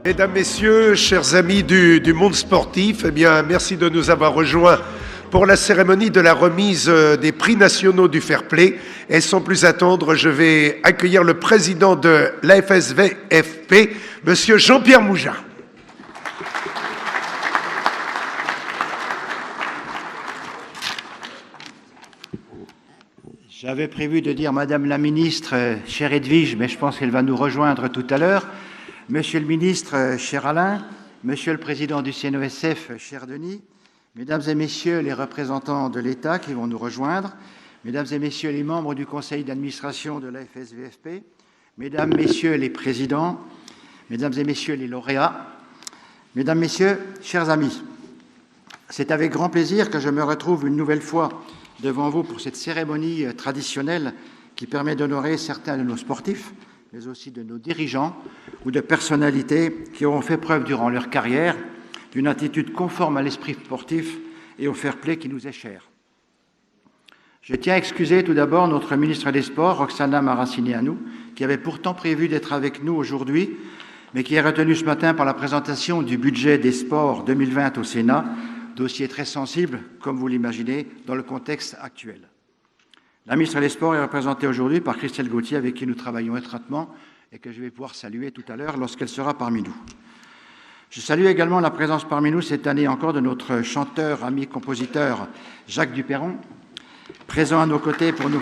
Mesdames, Messieurs, chers amis du monde sportif, eh bien, merci de nous avoir rejoints pour la cérémonie de la remise des prix nationaux du Fair Play. Et sans plus attendre, je vais accueillir le président de l'AFSVFP, Monsieur Jean-Pierre Mougin. J'avais prévu de dire Madame la Ministre, chère Edwige, mais je pense qu'elle va nous rejoindre tout à l'heure. Monsieur le Ministre, cher Alain, Monsieur le Président du CNOSF, cher Denis, Mesdames et Messieurs les représentants de l'État qui vont nous rejoindre, Mesdames et Messieurs les membres du Conseil d'administration de l'AFSVFP, Mesdames, Messieurs les présidents, Mesdames et Messieurs les lauréats, Mesdames, Messieurs, chers amis, c'est avec grand plaisir que je me retrouve une nouvelle fois devant vous pour cette cérémonie traditionnelle qui permet d'honorer certains de nos sportifs, mais aussi de nos dirigeants ou de personnalités qui auront fait preuve durant leur carrière d'une attitude conforme à l'esprit sportif et au fair play qui nous est cher. Je tiens à excuser tout d'abord notre ministre des Sports, Roxana Maracineanu, qui avait pourtant prévu d'être avec nous aujourd'hui, mais qui est retenue ce matin par la présentation du budget des sports 2020 au Sénat, dossier très sensible, comme vous l'imaginez, dans le contexte actuel. La ministre des Sports est représentée aujourd'hui par Christelle Gauthier, avec qui nous travaillons étroitement et que je vais pouvoir saluer tout à l'heure lorsqu'elle sera parmi nous. Je salue également la présence parmi nous cette année encore de notre chanteur, ami, compositeur Jacques Duperron, présent à nos côtés pour nous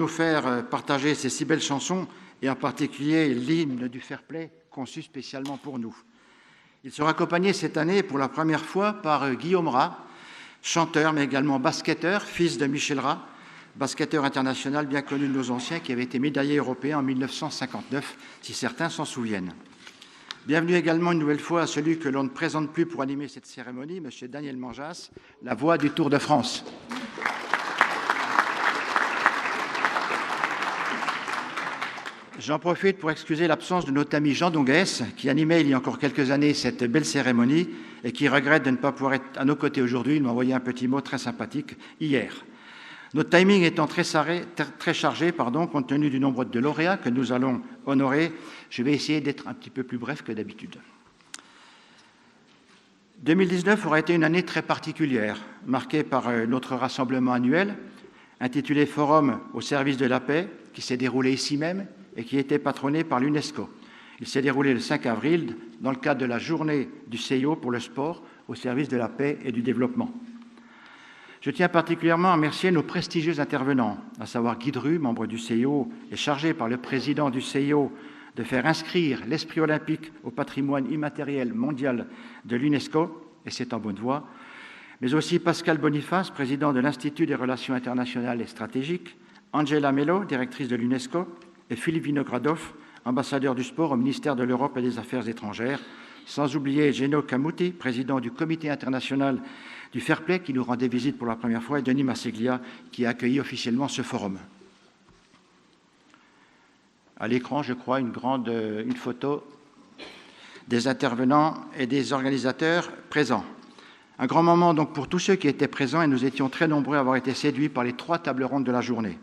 faire partager ces si belles chansons et en particulier l'hymne du fair play conçu spécialement pour nous. Il sera accompagné cette année pour la première fois par Guillaume Rat, chanteur mais également basketteur, fils de Michel Rat, basketteur international bien connu de nos anciens qui avait été médaillé européen en 1959, si certains s'en souviennent. Bienvenue également une nouvelle fois à celui que l'on ne présente plus pour animer cette cérémonie, M. Daniel Manjas, la voix du Tour de France. J'en profite pour excuser l'absence de notre ami Jean Donguès, qui animait il y a encore quelques années cette belle cérémonie et qui regrette de ne pas pouvoir être à nos côtés aujourd'hui. Il m'a envoyé un petit mot très sympathique hier. Notre timing étant très chargé, compte tenu du nombre de lauréats que nous allons honorer, je vais essayer d'être un petit peu plus bref que d'habitude. 2019 aura été une année très particulière, marquée par notre rassemblement annuel, intitulé Forum au service de la paix, qui s'est déroulé ici même, et qui était patronné par l'UNESCO. Il s'est déroulé le 5 avril dans le cadre de la journée du CIO pour le sport au service de la paix et du développement. Je tiens particulièrement à remercier nos prestigieux intervenants, à savoir Guy Dru, membre du CIO et chargé par le président du CIO de faire inscrire l'esprit olympique au patrimoine immatériel mondial de l'UNESCO, et c'est en bonne voie, mais aussi Pascal Boniface, président de l'Institut des relations internationales et stratégiques, Angela Mello, directrice de l'UNESCO, et Philippe Vinogradov, ambassadeur du sport au ministère de l'Europe et des Affaires étrangères, sans oublier Geno Camuti, président du Comité international du Fair Play, qui nous rendait visite pour la première fois, et Denis Masseglia, qui a accueilli officiellement ce forum. À l'écran, je crois, une photo des intervenants et des organisateurs présents. Un grand moment donc pour tous ceux qui étaient présents, et nous étions très nombreux à avoir été séduits par les 3 tables rondes de la journée.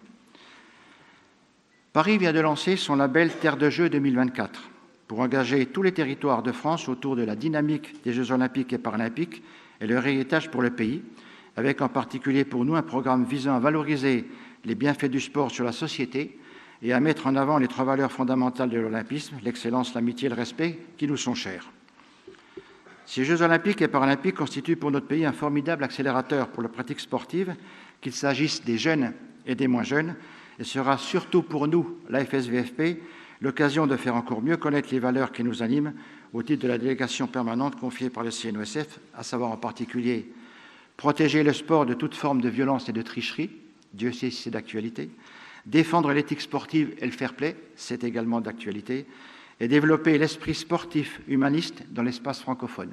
Paris vient de lancer son label Terre de Jeux 2024 pour engager tous les territoires de France autour de la dynamique des Jeux olympiques et paralympiques et leur héritage pour le pays, avec en particulier pour nous un programme visant à valoriser les bienfaits du sport sur la société et à mettre en avant les 3 valeurs fondamentales de l'olympisme, l'excellence, l'amitié et le respect, qui nous sont chers. Ces Jeux olympiques et paralympiques constituent pour notre pays un formidable accélérateur pour la pratique sportive, qu'il s'agisse des jeunes et des moins jeunes, et sera surtout pour nous, l'AFSVFP, l'occasion de faire encore mieux connaître les valeurs qui nous animent au titre de la délégation permanente confiée par le CNOSF, à savoir en particulier protéger le sport de toute forme de violence et de tricherie, Dieu sait si c'est d'actualité, défendre l'éthique sportive et le fair play, c'est également d'actualité, et développer l'esprit sportif humaniste dans l'espace francophone.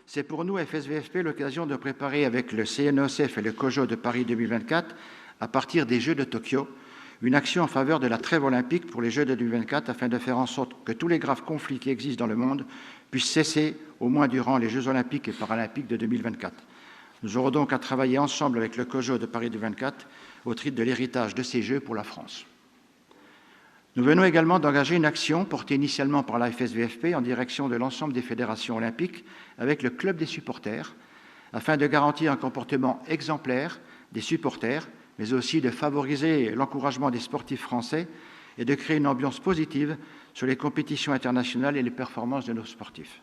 C'est pour nous, FSVFP, l'occasion de préparer avec le CNOSF et le COJO de Paris 2024, à partir des Jeux de Tokyo, une action en faveur de la trêve olympique pour les Jeux de 2024 afin de faire en sorte que tous les graves conflits qui existent dans le monde puissent cesser, au moins durant les Jeux olympiques et paralympiques de 2024. Nous aurons donc à travailler ensemble avec le COJO de Paris 2024 au titre de l'héritage de ces Jeux pour la France. Nous venons également d'engager une action portée initialement par la FSVFP en direction de l'ensemble des fédérations olympiques avec le club des supporters, afin de garantir un comportement exemplaire des supporters, mais aussi de favoriser l'encouragement des sportifs français et de créer une ambiance positive sur les compétitions internationales et les performances de nos sportifs.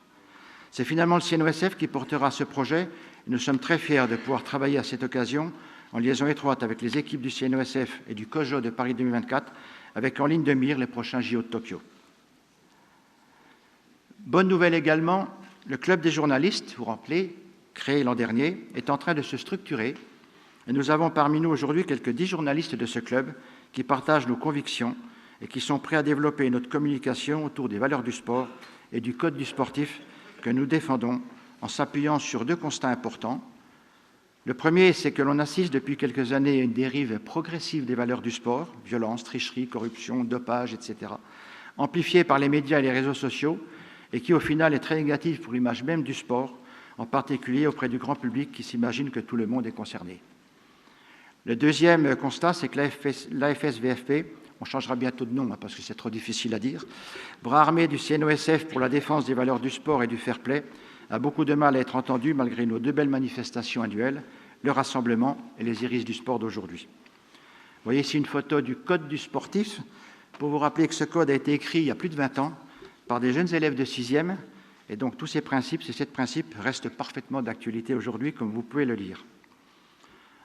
C'est finalement le CNOSF qui portera ce projet. Nous sommes très fiers de pouvoir travailler à cette occasion en liaison étroite avec les équipes du CNOSF et du COJO de Paris 2024, avec en ligne de mire les prochains JO de Tokyo. Bonne nouvelle également, le club des journalistes, vous vous rappelez, créé l'an dernier, est en train de se structurer et nous avons parmi nous aujourd'hui quelques 10 journalistes de ce club qui partagent nos convictions et qui sont prêts à développer notre communication autour des valeurs du sport et du code du sportif que nous défendons en s'appuyant sur 2 constats importants. Le premier, c'est que l'on assiste depuis quelques années à une dérive progressive des valeurs du sport, violence, tricherie, corruption, dopage, etc., amplifiée par les médias et les réseaux sociaux, et qui au final est très négative pour l'image même du sport, en particulier auprès du grand public qui s'imagine que tout le monde est concerné. Le deuxième constat, c'est que l'AFSVFP, on changera bientôt de nom parce que c'est trop difficile à dire, bras armé du CNOSF pour la défense des valeurs du sport et du fair play, a beaucoup de mal à être entendu malgré nos 2 belles manifestations annuelles, le rassemblement et les iris du sport d'aujourd'hui. Vous voyez ici une photo du code du sportif, pour vous rappeler que ce code a été écrit il y a plus de 20 ans par des jeunes élèves de 6e, et donc tous ces principes, ces 7 principes restent parfaitement d'actualité aujourd'hui, comme vous pouvez le lire.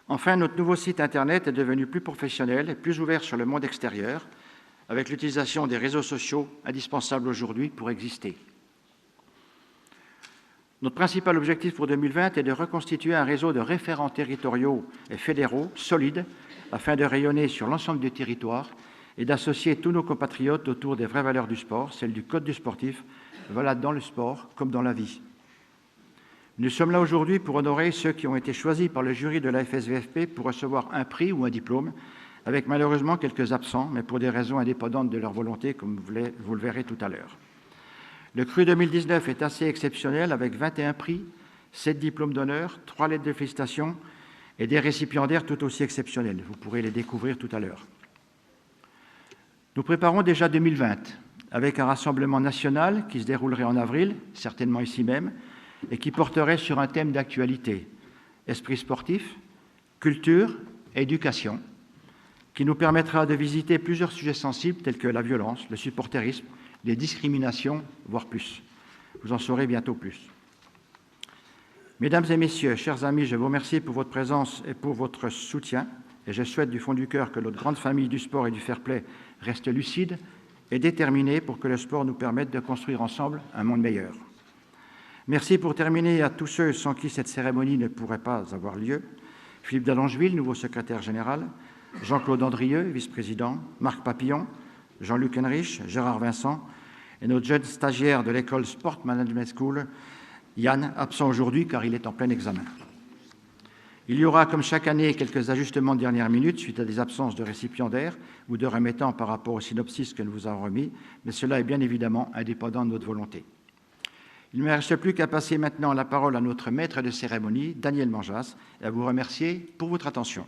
Enfin, notre nouveau site Internet est devenu plus professionnel et plus ouvert sur le monde extérieur, avec l'utilisation des réseaux sociaux indispensables aujourd'hui pour exister. Notre principal objectif pour 2020 est de reconstituer un réseau de référents territoriaux et fédéraux solides afin de rayonner sur l'ensemble du territoire et d'associer tous nos compatriotes autour des vraies valeurs du sport, celles du code du sportif, valables dans le sport comme dans la vie. Nous sommes là aujourd'hui pour honorer ceux qui ont été choisis par le jury de la FSVFP pour recevoir un prix ou un diplôme, avec malheureusement quelques absents, mais pour des raisons indépendantes de leur volonté, comme vous le verrez tout à l'heure. Le cru 2019 est assez exceptionnel, avec 21 prix, 7 diplômes d'honneur, 3 lettres de félicitations et des récipiendaires tout aussi exceptionnels. Vous pourrez les découvrir tout à l'heure. Nous préparons déjà 2020, avec un rassemblement national qui se déroulerait en avril, certainement ici même, et qui porterait sur un thème d'actualité, esprit sportif, culture et éducation, qui nous permettra de visiter plusieurs sujets sensibles tels que la violence, le supporterisme, les discriminations, voire plus. Vous en saurez bientôt plus. Mesdames et messieurs, chers amis, je vous remercie pour votre présence et pour votre soutien, et je souhaite du fond du cœur que notre grande famille du sport et du fair play reste lucide et déterminée pour que le sport nous permette de construire ensemble un monde meilleur. Merci pour terminer à tous ceux sans qui cette cérémonie ne pourrait pas avoir lieu. Philippe d'Allongeville, nouveau secrétaire général, Jean-Claude Andrieux, vice-président, Marc Papillon, Jean-Luc Henrich, Gérard Vincent et notre jeune stagiaire de l'école Sport Management School, Yann, absent aujourd'hui car il est en plein examen. Il y aura, comme chaque année, quelques ajustements de dernière minute suite à des absences de récipiendaires ou de remettants par rapport au synopsis que nous vous avons remis, mais cela est bien évidemment indépendant de notre volonté. Il ne me reste plus qu'à passer maintenant la parole à notre maître de cérémonie, Daniel Manjas, et à vous remercier pour votre attention.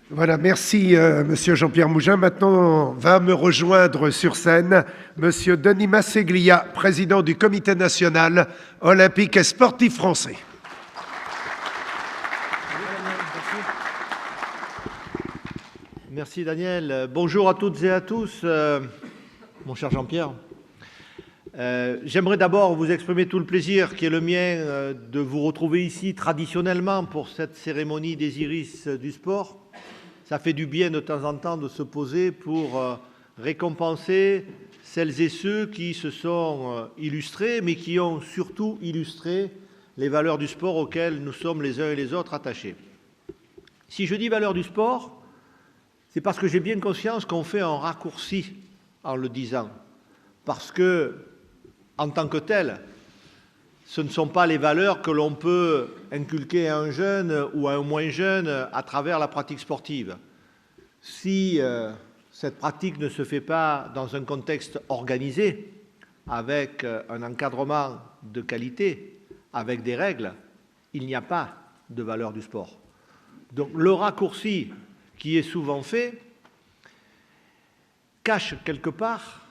Voilà, merci Monsieur Jean-Pierre Mougin. Maintenant, va me rejoindre sur scène Monsieur Denis Masseglia, président du Comité national olympique et sportif français. Merci Daniel. Bonjour à toutes et à tous, mon cher Jean-Pierre. J'aimerais d'abord vous exprimer tout le plaisir qui est le mien de vous retrouver ici traditionnellement pour cette cérémonie des iris du sport. Ça fait du bien de temps en temps de se poser pour récompenser celles et ceux qui se sont illustrés, mais qui ont surtout illustré les valeurs du sport auxquelles nous sommes les uns et les autres attachés. Si je dis valeurs du sport, c'est parce que j'ai bien conscience qu'on fait un raccourci en le disant. Parce que, en tant que tel, ce ne sont pas les valeurs que l'on peut inculquer à un jeune ou à un moins jeune à travers la pratique sportive. Si cette pratique ne se fait pas dans un contexte organisé, avec un encadrement de qualité, avec des règles, il n'y a pas de valeur du sport. Donc le raccourci qui est souvent fait cache quelque part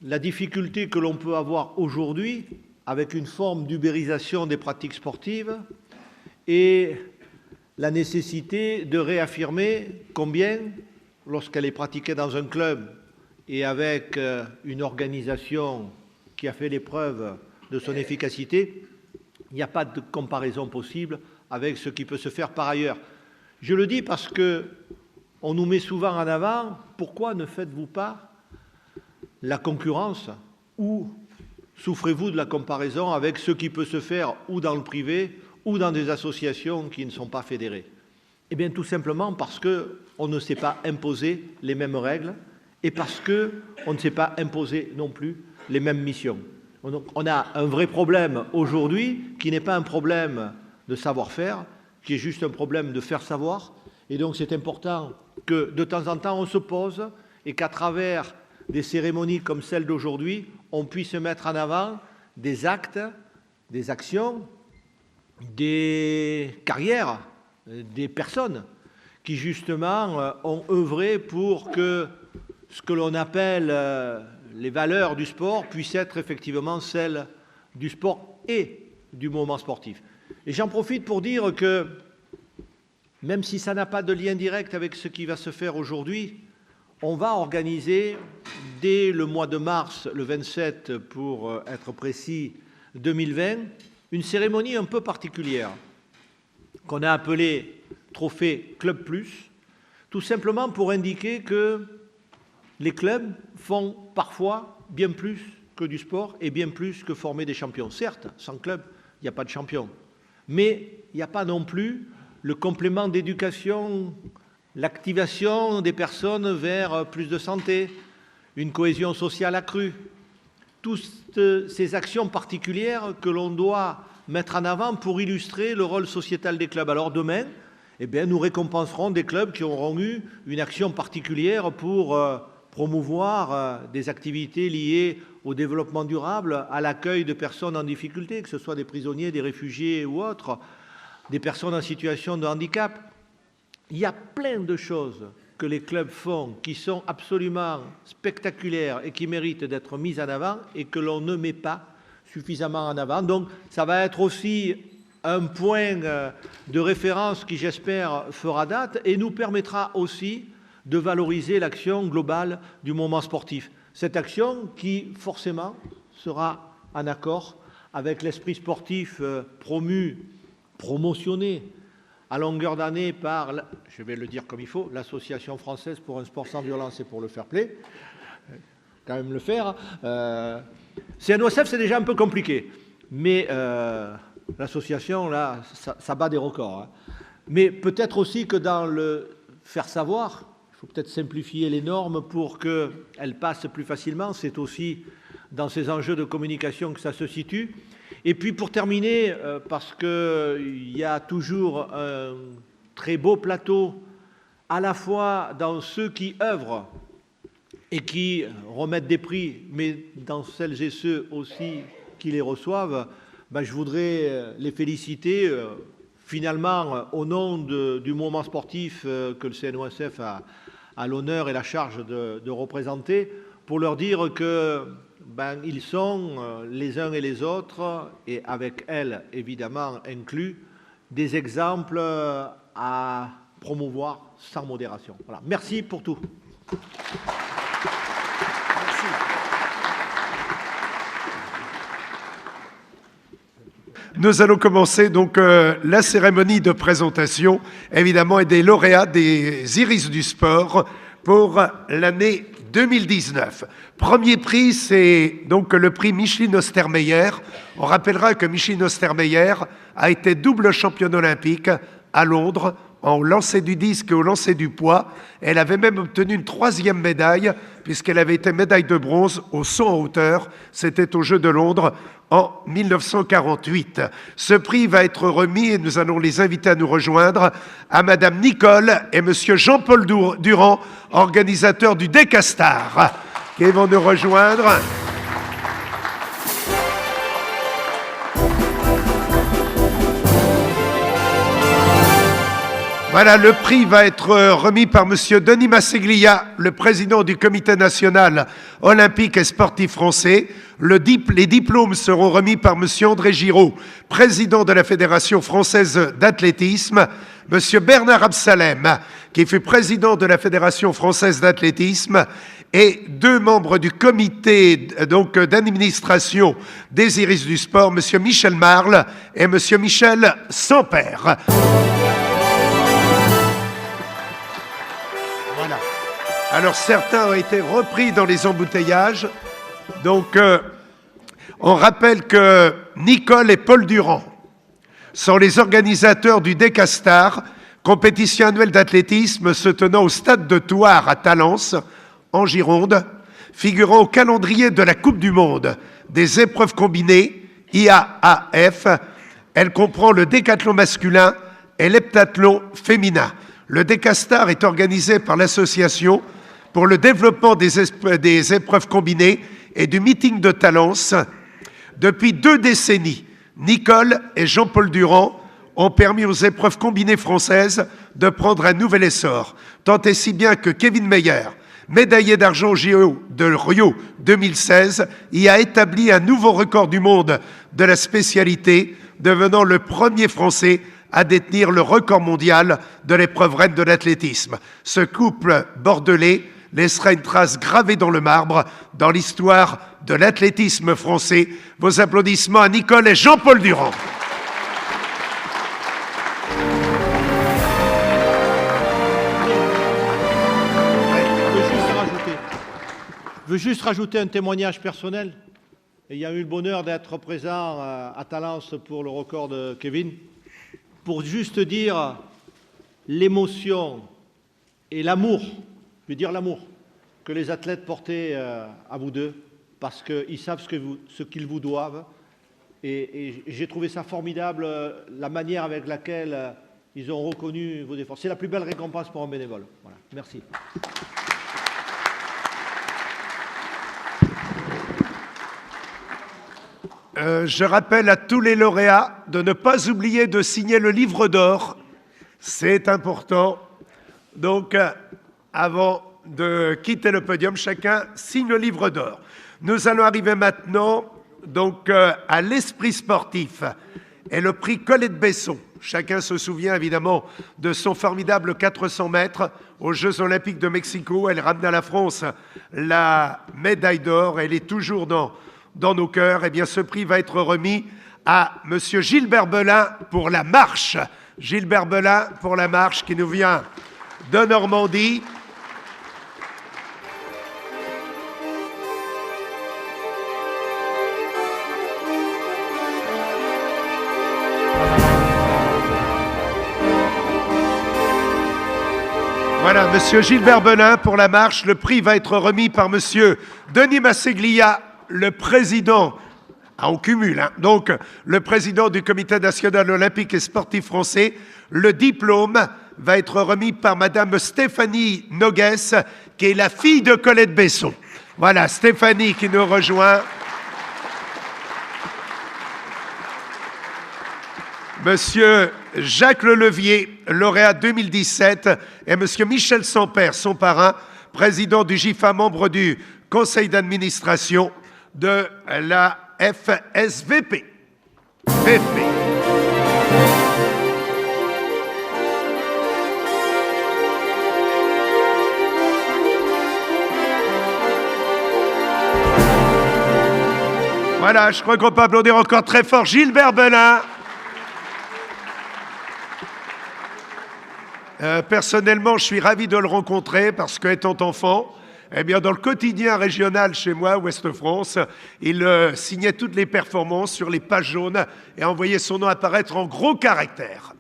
la difficulté que l'on peut avoir aujourd'hui avec une forme d'ubérisation des pratiques sportives et la nécessité de réaffirmer combien, lorsqu'elle est pratiquée dans un club et avec une organisation qui a fait l'épreuve de son efficacité, il n'y a pas de comparaison possible avec ce qui peut se faire par ailleurs. Je le dis parce que on nous met souvent en avant, pourquoi ne faites-vous pas la concurrence ou souffrez-vous de la comparaison avec ce qui peut se faire ou dans le privé ou dans des associations qui ne sont pas fédérées? Eh bien, tout simplement parce qu'on ne sait pas imposer les mêmes règles et parce qu'on ne sait pas imposer non plus les mêmes missions. Donc, on a un vrai problème aujourd'hui qui n'est pas un problème de savoir-faire, qui est juste un problème de faire savoir. Et donc, c'est important que de temps en temps, on se pose et qu'à travers des cérémonies comme celle d'aujourd'hui, on puisse mettre en avant des actes, des actions, des carrières, des personnes qui justement ont œuvré pour que ce que l'on appelle les valeurs du sport puissent être effectivement celles du sport et du moment sportif. Et j'en profite pour dire que même si ça n'a pas de lien direct avec ce qui va se faire aujourd'hui, on va organiser dès le mois de mars, le 27 pour être précis, 2020, une cérémonie un peu particulière qu'on a appelée Trophée Club Plus, tout simplement pour indiquer que les clubs font parfois bien plus que du sport et bien plus que former des champions. Certes, sans club, il n'y a pas de champion, mais il n'y a pas non plus le complément d'éducation, l'activation des personnes vers plus de santé, une cohésion sociale accrue. Toutes ces actions particulières que l'on doit mettre en avant pour illustrer le rôle sociétal des clubs. Alors demain, eh bien, nous récompenserons des clubs qui auront eu une action particulière pour promouvoir des activités liées au développement durable, à l'accueil de personnes en difficulté, que ce soit des prisonniers, des réfugiés ou autres, des personnes en situation de handicap. Il y a plein de choses que les clubs font qui sont absolument spectaculaires et qui méritent d'être mises en avant et que l'on ne met pas suffisamment en avant. Donc ça va être aussi un point de référence qui, j'espère, fera date et nous permettra aussi de valoriser l'action globale du moment sportif. Cette action qui, forcément, sera en accord avec l'esprit sportif promotionné à longueur d'année par, je vais le dire comme il faut, l'Association française pour un sport sans violence et pour le fair play. Quand même le faire. CNOSF, c'est déjà un peu compliqué, mais l'association, là, ça bat des records. Hein. Mais peut-être aussi que dans le faire savoir, il faut peut-être simplifier les normes pour qu'elles passent plus facilement. C'est aussi dans ces enjeux de communication que ça se situe. Et puis pour terminer, parce qu'il y a toujours un très beau plateau, à la fois dans ceux qui œuvrent et qui remettent des prix, mais dans celles et ceux aussi qui les reçoivent, je voudrais les féliciter finalement au nom du moment sportif que le CNOSF a l'honneur et la charge de représenter, pour leur dire que ils sont, les uns et les autres, et avec elles évidemment inclus, des exemples à promouvoir sans modération. Voilà. Merci pour tout. Merci. Nous allons commencer donc la cérémonie de présentation, évidemment, et des lauréats des Iris du sport pour l'année 2019. Premier prix, c'est donc le prix Micheline Ostermeyer. On rappellera que Micheline Ostermeyer a été double championne olympique à Londres en lancer du disque et au lancer du poids. Elle avait même obtenu une 3e médaille puisqu'elle avait été médaille de bronze au saut en hauteur. C'était aux Jeux de Londres en 1948. Ce prix va être remis, et nous allons les inviter à nous rejoindre, à Madame Nicole et Monsieur Jean-Paul Durand, organisateurs du Decastar, qui vont nous rejoindre. Voilà, le prix va être remis par Monsieur Denis Masseglia, le président du Comité national olympique et sportif français. Les diplômes seront remis par Monsieur André Giraud, président de la Fédération française d'athlétisme. Monsieur Bernard Absalem, qui fut président de la Fédération française d'athlétisme, et 2 membres du comité d'administration des Iris du sport, Monsieur Michel Marle et Monsieur Michel Sampère. Voilà. Alors certains ont été repris dans les embouteillages. Donc on rappelle que Nicole et Paul Durand sont les organisateurs du Décastar, compétition annuelle d'athlétisme se tenant au stade de Thouars à Talence, en Gironde, figurant au calendrier de la Coupe du Monde des épreuves combinées, IAAF. Elle comprend le décathlon masculin et l'heptathlon féminin. Le Décastar est organisé par l'Association pour le développement des épreuves combinées et du meeting de Talence. Depuis 2 décennies, Nicole et Jean-Paul Durand ont permis aux épreuves combinées françaises de prendre un nouvel essor, tant et si bien que Kevin Meyer, médaillé d'argent au JO de Rio 2016, y a établi un nouveau record du monde de la spécialité, devenant le premier Français à détenir le record mondial de l'épreuve reine de l'athlétisme. Ce couple bordelais laissera une trace gravée dans le marbre dans l'histoire de l'athlétisme français. Vos applaudissements à Nicole et Jean-Paul Durand. Je veux juste rajouter un témoignage personnel. Ayant eu le bonheur d'être présent à Talence pour le record de Kevin, pour juste dire l'émotion et l'amour, je veux dire l'amour, que les athlètes portaient à vous deux, parce qu'ils savent ce qu'ils vous doivent. Et j'ai trouvé ça formidable, la manière avec laquelle ils ont reconnu vos efforts. C'est la plus belle récompense pour un bénévole. Voilà. Merci. Je rappelle à tous les lauréats de ne pas oublier de signer le livre d'or. C'est important. Donc, avant de quitter le podium, chacun signe le livre d'or. Nous allons arriver maintenant à l'esprit sportif et le prix Colette Besson. Chacun se souvient évidemment de son formidable 400 mètres aux Jeux Olympiques de Mexico. Elle ramena à la France la médaille d'or. Elle est toujours dans nos cœurs. Eh bien, ce prix va être remis à Monsieur Gilbert Belin pour la marche. Gilbert Belin pour la marche qui nous vient de Normandie. Voilà, Monsieur Gilbert Belin pour la marche. Le prix va être remis par Monsieur Denis Masseglia, le président, on cumule, donc le président du Comité national olympique et sportif français. Le diplôme va être remis par Madame Stéphanie Nogues, qui est la fille de Colette Besson. Voilà, Stéphanie qui nous rejoint. Monsieur Jacques Lelevier, lauréat 2017, et Monsieur Michel Sampère, son parrain, président du GIFA, membre du conseil d'administration de la FSVP. Voilà, je crois qu'on peut applaudir encore très fort Gilbert Belin. Personnellement, je suis ravi de le rencontrer parce qu'étant enfant, eh bien, dans le quotidien régional chez moi, Ouest-France, il signait toutes les performances sur les pages jaunes et envoyait son nom apparaître en gros caractères.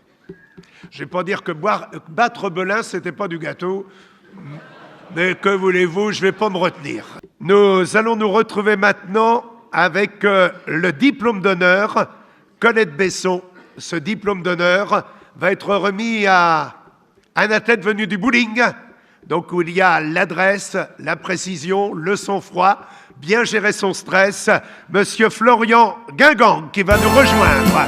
Je ne vais pas dire que battre Belin, ce n'était pas du gâteau, mais que voulez-vous, je ne vais pas me retenir. Nous allons nous retrouver maintenant avec le diplôme d'honneur, Colette Besson. Ce diplôme d'honneur va être remis à un athlète venu du bowling, donc où il y a l'adresse, la précision, le sang-froid, bien gérer son stress. Monsieur Florian Guingamp qui va nous rejoindre.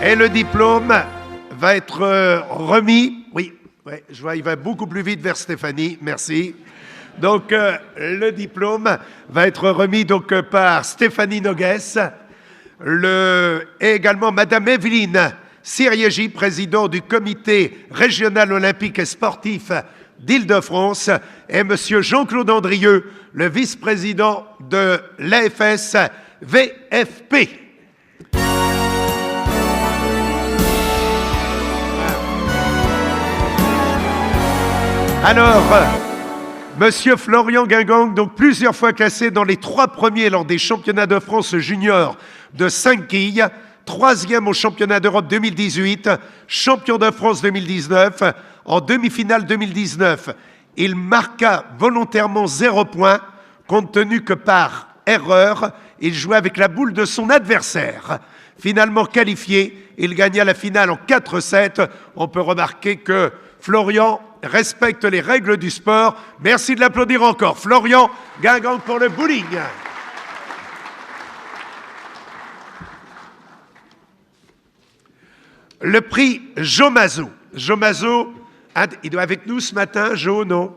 Et le diplôme va être remis. Oui, ouais, je vois, il va beaucoup plus vite vers Stéphanie. Merci. Donc, le diplôme va être remis donc, par Stéphanie Nogues et également Madame Evelyne Siriégi, président du comité régional olympique et sportif d'Île-de-France, et Monsieur Jean-Claude Andrieux, le vice-président de l'AFS VFP. Alors, Monsieur Florian Guingang, donc plusieurs fois classé dans les 3 premiers lors des championnats de France juniors de 5 quilles, 3e au championnat d'Europe 2018, champion de France 2019, en demi-finale 2019. Il marqua volontairement 0 points, compte tenu que par erreur, il jouait avec la boule de son adversaire. Finalement qualifié, il gagna la finale en 4-7. On peut remarquer que Florian respecte les règles du sport. Merci de l'applaudir encore. Florian Guingang pour le bowling. Le prix Jo Mazot. Jo Mazot, il est avec nous ce matin, Jo, non?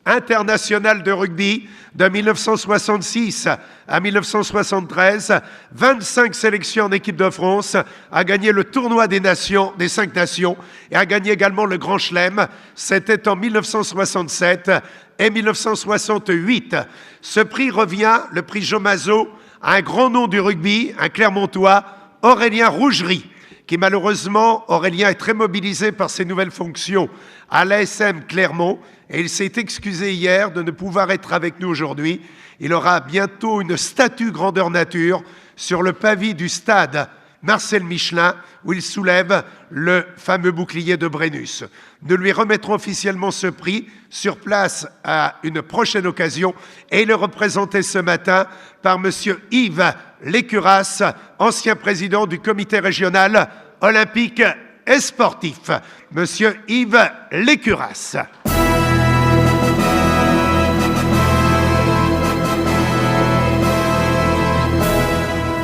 International de rugby de 1966 à 1973, 25 sélections en équipe de France, a gagné le tournoi des nations, des 5 nations, et a gagné également le Grand Chelem. C'était en 1967 et 1968. Ce prix revient, le prix Jo Mazot, à un grand nom du rugby, un Clermontois, Aurélien Rougerie, qui malheureusement, Aurélien est très mobilisé par ses nouvelles fonctions à l'ASM Clermont, et il s'est excusé hier de ne pouvoir être avec nous aujourd'hui. Il aura bientôt une statue grandeur nature sur le pavis du stade Marcel Michelin, où il soulève le fameux bouclier de Brennus. Nous lui remettrons officiellement ce prix sur place à une prochaine occasion, et il est représenté ce matin par Monsieur Yves Lécuras, ancien président du comité régional olympique et sportif. Monsieur Yves Lécuras.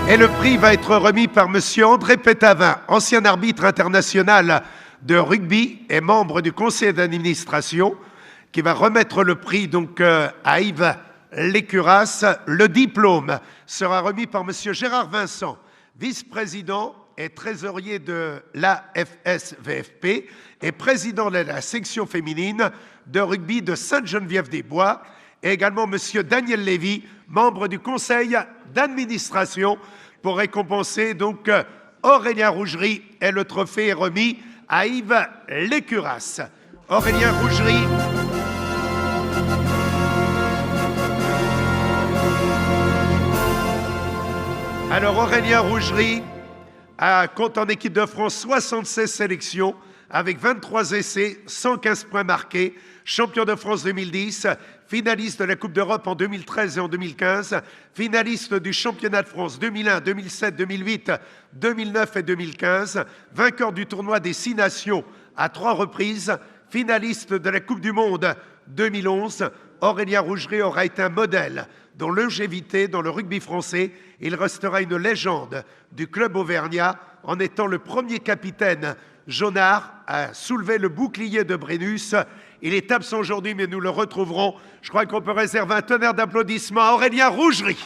Et le prix va être remis par Monsieur André Pétavin, ancien arbitre international de rugby et membre du conseil d'administration, qui va remettre le prix donc à Yves Lécuras. Le diplôme sera remis par Monsieur Gérard Vincent, vice-président et trésorier de l'AFS-VFP et président de la section féminine de rugby de Sainte-Geneviève-des-Bois, et également Monsieur Daniel Lévy, membre du conseil d'administration, pour récompenser donc Aurélien Rougerie, et le trophée est remis à Yves Lécuras. Aurélien Rougerie. Alors Aurélien Rougerie compte en équipe de France 76 sélections avec 23 essais, 115 points marqués, champion de France 2010, finaliste de la Coupe d'Europe en 2013 et en 2015, finaliste du championnat de France 2001, 2007, 2008, 2009 et 2015, vainqueur du tournoi des 6 nations à 3 reprises, finaliste de la Coupe du Monde 2011. Aurélien Rougerie aura été un modèle dont longévité dans le rugby français. Il restera une légende du club auvergnat en étant le premier capitaine jaunard à soulever le bouclier de Brennus. Il est absent aujourd'hui, mais nous le retrouverons. Je crois qu'on peut réserver un tonnerre d'applaudissements à Aurélien Rougerie.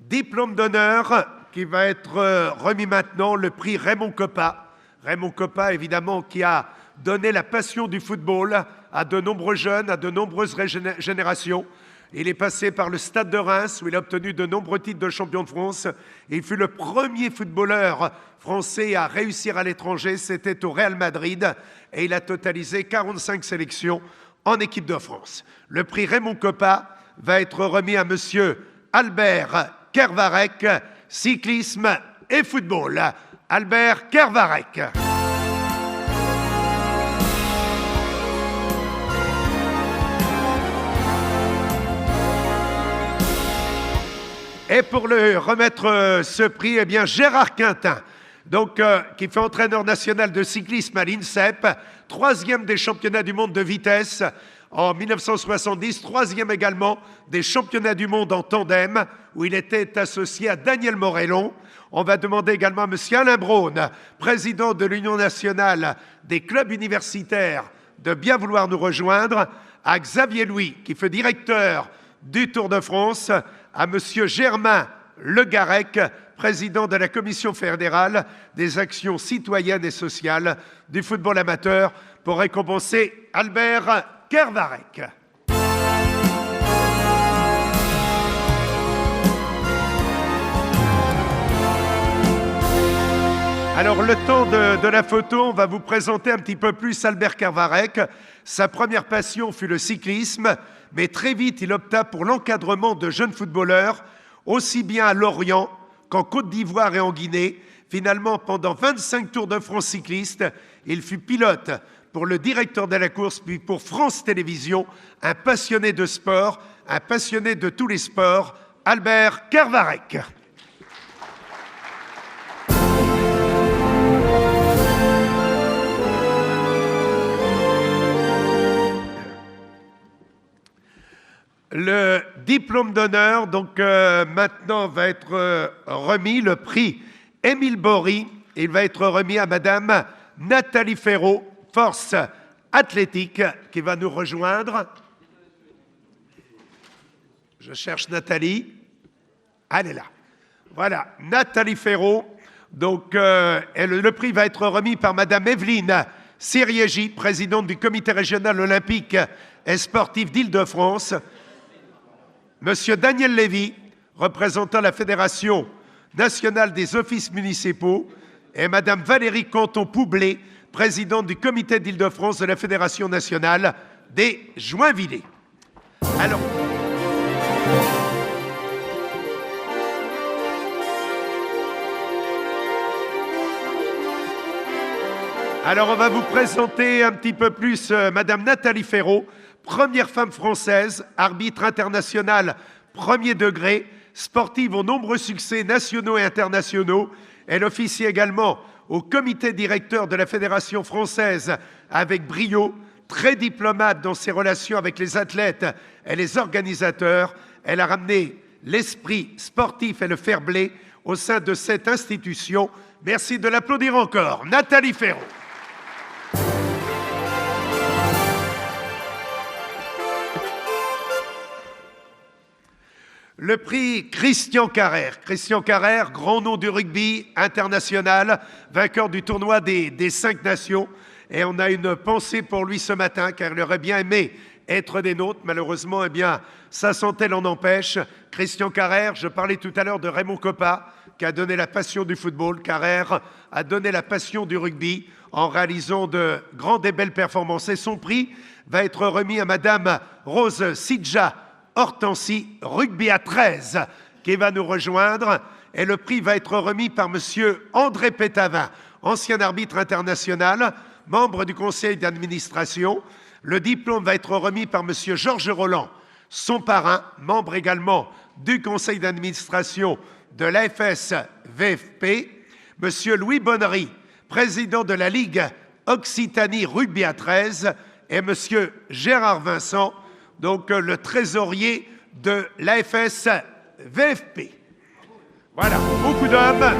Diplôme d'honneur qui va être remis maintenant, le prix Raymond Coppa. Raymond Coppa, évidemment, qui a donné la passion du football à de nombreux jeunes, à de nombreuses générations. Il est passé par le Stade de Reims, où il a obtenu de nombreux titres de champion de France. Il fut le premier footballeur français à réussir à l'étranger. C'était au Real Madrid. Et il a totalisé 45 sélections en équipe de France. Le prix Raymond Coppa va être remis à Monsieur Albert Kervarek, cyclisme et football. Albert Kervarek. Et pour le remettre ce prix, eh bien Gérard Quintin, donc, qui fait entraîneur national de cyclisme à l'INSEP, 3e des championnats du monde de vitesse en 1970, troisième également des championnats du monde en tandem, où il était associé à Daniel Morellon. On va demander également à M. Alain Braun, président de l'Union nationale des clubs universitaires, de bien vouloir nous rejoindre, à Xavier Louis, qui fait directeur du Tour de France, à M. Germain Le Garec, président de la Commission fédérale des actions citoyennes et sociales du football amateur, pour récompenser Albert Kervarek. Alors, le temps de la photo, on va vous présenter un petit peu plus Albert Kervarek. Sa première passion fut le cyclisme, mais très vite, il opta pour l'encadrement de jeunes footballeurs, aussi bien à Lorient qu'en Côte d'Ivoire et en Guinée. Finalement, pendant 25 Tours de France cyclistes, il fut pilote pour le directeur de la course, puis pour France Télévisions, un passionné de sport, un passionné de tous les sports, Albert Kervarek. Le diplôme d'honneur, donc maintenant, va être remis, le prix Émile Bory. Il va être remis à Madame Nathalie Ferraud, force athlétique, qui va nous rejoindre. Je cherche Nathalie. Elle est là. Voilà, Nathalie Ferraud. Donc, le prix va être remis par Madame Evelyne Siriégi, présidente du comité régional olympique et sportif d'Île-de-France. Monsieur Daniel Lévy, représentant la Fédération nationale des offices municipaux, et Madame Valérie Canton-Poublé, présidente du comité d'Île-de-France de la Fédération nationale des Joinvillers. Alors, on va vous présenter un petit peu plus Madame Nathalie Ferraud, première femme française, arbitre internationale premier degré, sportive aux nombreux succès nationaux et internationaux. Elle officie également au comité directeur de la Fédération française avec brio, très diplomate dans ses relations avec les athlètes et les organisateurs. Elle a ramené l'esprit sportif et le fair-play au sein de cette institution. Merci de l'applaudir encore. Nathalie Ferraud. Le prix Christian Carrère. Christian Carrère, grand nom du rugby international, vainqueur du tournoi des 5 nations. Et on a une pensée pour lui ce matin, car il aurait bien aimé être des nôtres. Malheureusement, eh bien, sa santé l'en empêche. Christian Carrère, je parlais tout à l'heure de Raymond Coppa, qui a donné la passion du football. Carrère a donné la passion du rugby en réalisant de grandes et belles performances. Et son prix va être remis à Madame Rose Sidja Hortensi, rugby à 13, qui va nous rejoindre. Et le prix va être remis par Monsieur André Pétavin, ancien arbitre international, membre du conseil d'administration. Le diplôme va être remis par Monsieur Georges Roland, son parrain, membre également du conseil d'administration de l'AFS-VFP. Monsieur Louis Bonnery, président de la Ligue Occitanie rugby à 13. Et Monsieur Gérard Vincent, donc le trésorier de l'AFS-VFP. Voilà, beaucoup d'hommes.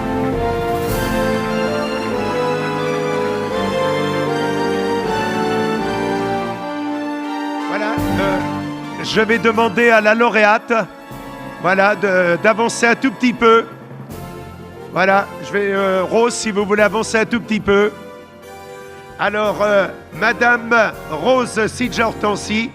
Voilà, je vais demander à la lauréate, voilà, d'avancer un tout petit peu. Voilà, je vais, Rose, si vous voulez avancer un tout petit peu. Alors, Madame Rose Sidja Hortensi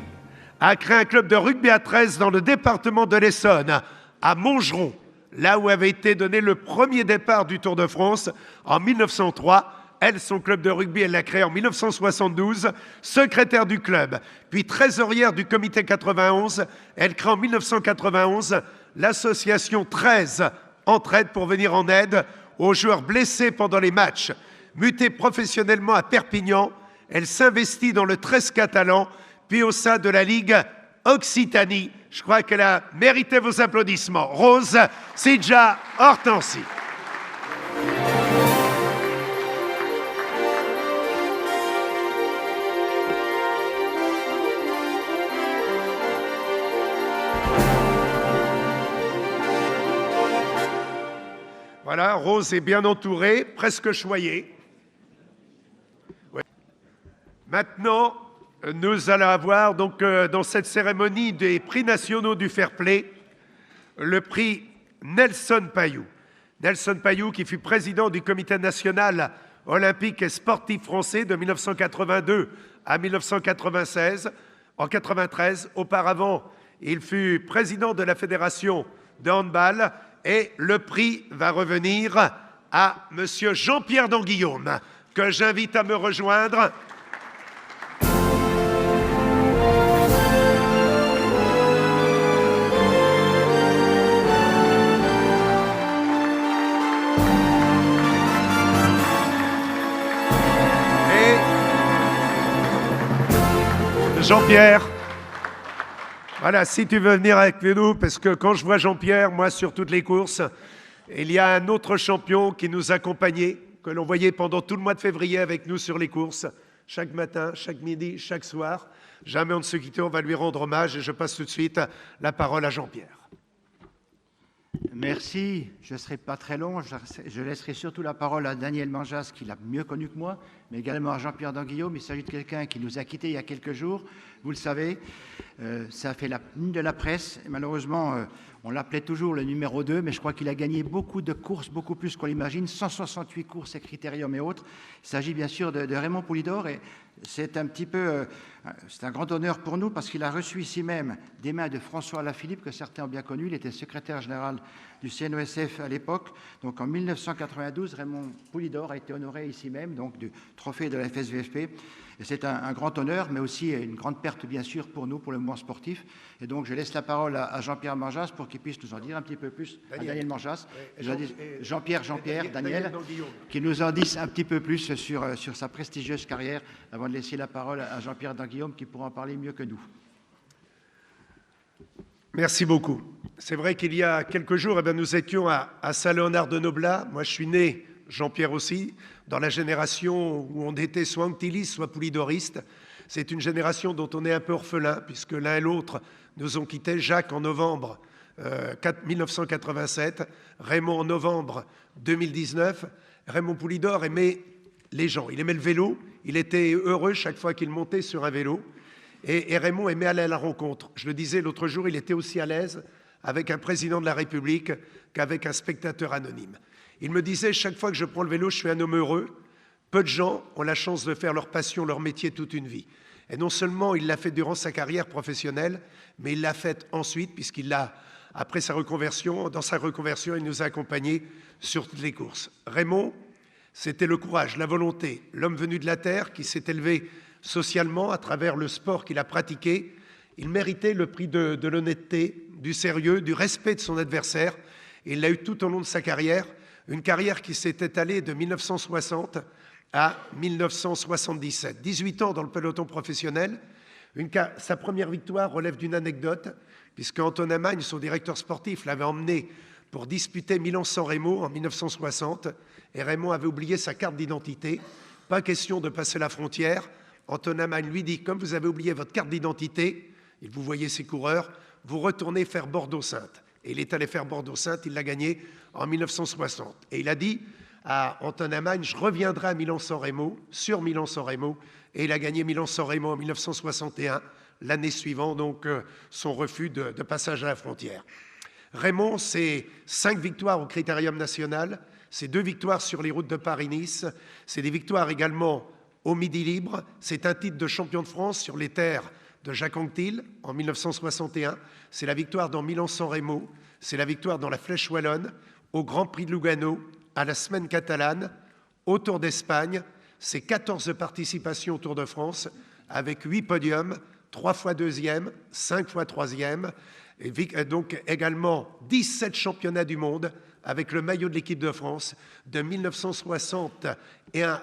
a créé un club de rugby à 13 dans le département de l'Essonne, à Montgeron, là où avait été donné le premier départ du Tour de France en 1903. Elle, son club de rugby, elle l'a créé en 1972, secrétaire du club, puis trésorière du comité 91. Elle crée en 1991 l'association 13 Entraide pour venir en aide aux joueurs blessés pendant les matchs. Mutée professionnellement à Perpignan, elle s'investit dans le 13 catalan, puis au sein de la Ligue Occitanie. Je crois qu'elle a mérité vos applaudissements. Rose Sidja Hortensi. Voilà, Rose est bien entourée, presque choyée. Ouais. Maintenant, nous allons avoir donc dans cette cérémonie des prix nationaux du fair play, le prix Nelson Payou. Nelson Payou, qui fut président du Comité national olympique et sportif français de 1982 à 1996, en 1993. Auparavant, il fut président de la Fédération de handball et le prix va revenir à Monsieur Jean-Pierre Danguillaume, que j'invite à me rejoindre. Jean-Pierre, voilà, si tu veux venir avec nous, parce que quand je vois Jean-Pierre, moi, sur toutes les courses, il y a un autre champion qui nous accompagnait, que l'on voyait pendant tout le mois de février avec nous sur les courses, chaque matin, chaque midi, chaque soir. Jamais on ne se quittait, on va lui rendre hommage et je passe tout de suite la parole à Jean-Pierre. Merci, je ne serai pas très long, je laisserai surtout la parole à Daniel Manjas, qui l'a mieux connu que moi, mais également à Jean-Pierre Danguillaume. Il s'agit de quelqu'un qui nous a quittés il y a quelques jours, vous le savez, ça a fait la une de la presse, et malheureusement, on l'appelait toujours le numéro 2, mais je crois qu'il a gagné beaucoup de courses, beaucoup plus qu'on l'imagine, 168 courses et critériums et autres. Il s'agit bien sûr de Raymond Poulidor, et c'est un petit peu, c'est un grand honneur pour nous parce qu'il a reçu ici même des mains de François Lafilippe, que certains ont bien connu. Il était secrétaire général du CNESF à l'époque. Donc en 1992, Raymond Poulidor a été honoré ici même, donc du trophée de la FSVFP. Et c'est un grand honneur, mais aussi une grande perte, bien sûr, pour nous, pour le mouvement sportif. Et donc, je laisse la parole à Jean-Pierre Manjas pour qu'il puisse nous en dire un petit peu plus, à Daniel Manjas. Jean-Pierre, Daniel, qui nous en dise un petit peu plus sur sa prestigieuse carrière, avant de laisser la parole à Jean-Pierre Danguillaume, qui pourra en parler mieux que nous. Merci beaucoup. C'est vrai qu'il y a quelques jours, nous étions à Saint-Léonard-de-Noblat. Moi, je suis né, Jean-Pierre aussi, dans la génération où on était soit antilistes, soit poulidoriste. C'est une génération dont on est un peu orphelin, puisque l'un et l'autre nous ont quittés. Jacques en novembre 1987, Raymond en novembre 2019. Raymond Poulidor aimait les gens, il aimait le vélo, il était heureux chaque fois qu'il montait sur un vélo. Et Raymond aimait aller à la rencontre. Je le disais l'autre jour, il était aussi à l'aise avec un président de la République qu'avec un spectateur anonyme. Il me disait, chaque fois que je prends le vélo, je suis un homme heureux. Peu de gens ont la chance de faire leur passion, leur métier toute une vie. Et non seulement il l'a fait durant sa carrière professionnelle, mais il l'a fait ensuite, puisqu'il l'a, après sa reconversion, dans sa reconversion, il nous a accompagnés sur toutes les courses. Raymond, c'était le courage, la volonté, l'homme venu de la terre qui s'est élevé socialement à travers le sport qu'il a pratiqué. Il méritait le prix de l'honnêteté, du sérieux, du respect de son adversaire. Et il l'a eu tout au long de sa carrière, une carrière qui s'est étalée de 1960 à 1977. 18 ans dans le peloton professionnel. Sa première victoire relève d'une anecdote, puisque Antonin Magne, son directeur sportif, l'avait emmené pour disputer Milan-San Remo en 1960. Et Raymond avait oublié sa carte d'identité. Pas question de passer la frontière. Antonin Magne lui dit, comme vous avez oublié votre carte d'identité, et vous voyez ces coureurs, vous retournez faire Bordeaux-Sainte. Et il est allé faire Bordeaux-Sainte, il l'a gagné en 1960. Et il a dit à Antonin Magne, je reviendrai à Milan-San Remo, sur Milan-San Remo, et il a gagné Milan-San Remo en 1961, l'année suivante, donc son refus de passage à la frontière. Raymond, c'est 5 victoires au Critérium national, c'est 2 victoires sur les routes de Paris-Nice, c'est des victoires également au Midi Libre, c'est un titre de champion de France sur les terres de Jacques Anquetil en 1961, c'est la victoire dans Milan-San Remo, c'est la victoire dans la Flèche Wallonne, au Grand Prix de Lugano, à la Semaine catalane, au Tour d'Espagne, c'est 14 participations au Tour de France, avec 8 podiums, 3 fois deuxième, 5 fois troisième, et donc également 17 championnats du monde, avec le maillot de l'équipe de France. De 1961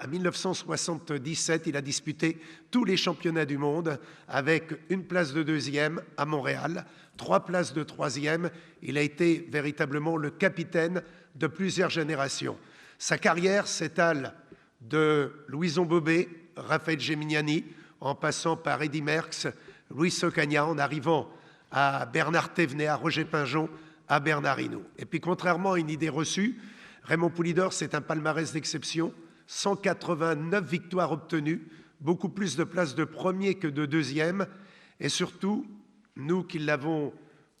à 1977, il a disputé tous les championnats du monde avec une place de deuxième à Montréal, 3 places de troisième. Il a été véritablement le capitaine de plusieurs générations. Sa carrière s'étale de Louison Bobet, Raphaël Geminiani, en passant par Eddy Merckx, Louis Ocaña, en arrivant à Bernard Thévenet, à Roger Pinjon, à Bernard Hinault. Et puis, contrairement à une idée reçue, Raymond Poulidor, c'est un palmarès d'exception, 189 victoires obtenues, beaucoup plus de places de premier que de deuxième, et surtout, nous qui l'avons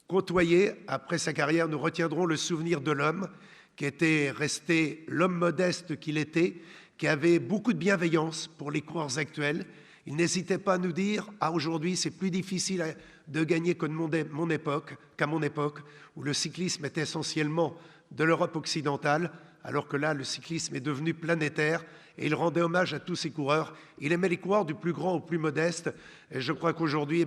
côtoyé après sa carrière, nous retiendrons le souvenir de l'homme qui était resté l'homme modeste qu'il était, qui avait beaucoup de bienveillance pour les coureurs actuels. Il n'hésitait pas à nous dire « Ah, aujourd'hui, c'est plus difficile de gagner qu'à mon époque, où le cyclisme était essentiellement de l'Europe occidentale, alors que là, le cyclisme est devenu planétaire et il rendait hommage à tous ces coureurs. Il aimait les coureurs du plus grand au plus modeste et je crois qu'aujourd'hui,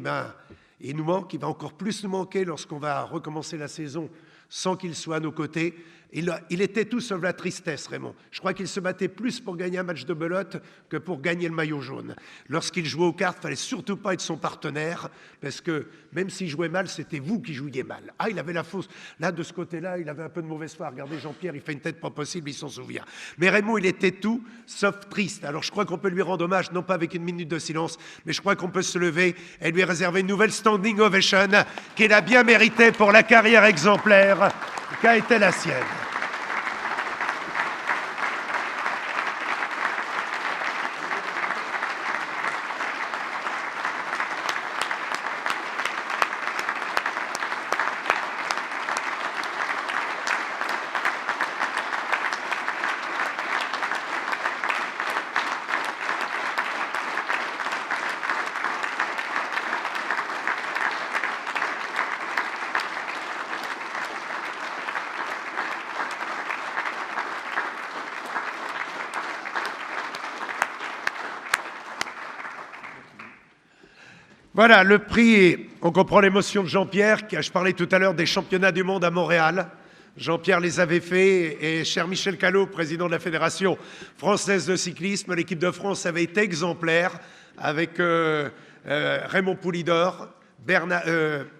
il nous manque, il va encore plus nous manquer lorsqu'on va recommencer la saison sans qu'il soit à nos côtés. Il était tout sauf la tristesse, Raymond. Je crois qu'il se battait plus pour gagner un match de belote que pour gagner le maillot jaune. Lorsqu'il jouait aux cartes, il ne fallait surtout pas être son partenaire, parce que même s'il jouait mal, c'était vous qui jouiez mal. Ah, il avait la fausse. Là, de ce côté-là, il avait un peu de mauvaise foi. Regardez Jean-Pierre, il fait une tête pas possible, il s'en souvient. Mais Raymond, il était tout sauf triste. Alors je crois qu'on peut lui rendre hommage, non pas avec une minute de silence, mais je crois qu'on peut se lever et lui réserver une nouvelle standing ovation qu'il a bien méritée pour la carrière exemplaire qu'a été la sienne. Voilà, le prix, on comprend l'émotion de Jean-Pierre, je parlais tout à l'heure des championnats du monde à Montréal. Jean-Pierre les avait faits et cher Michel Callot, président de la Fédération française de cyclisme, l'équipe de France avait été exemplaire avec Raymond Poulidor,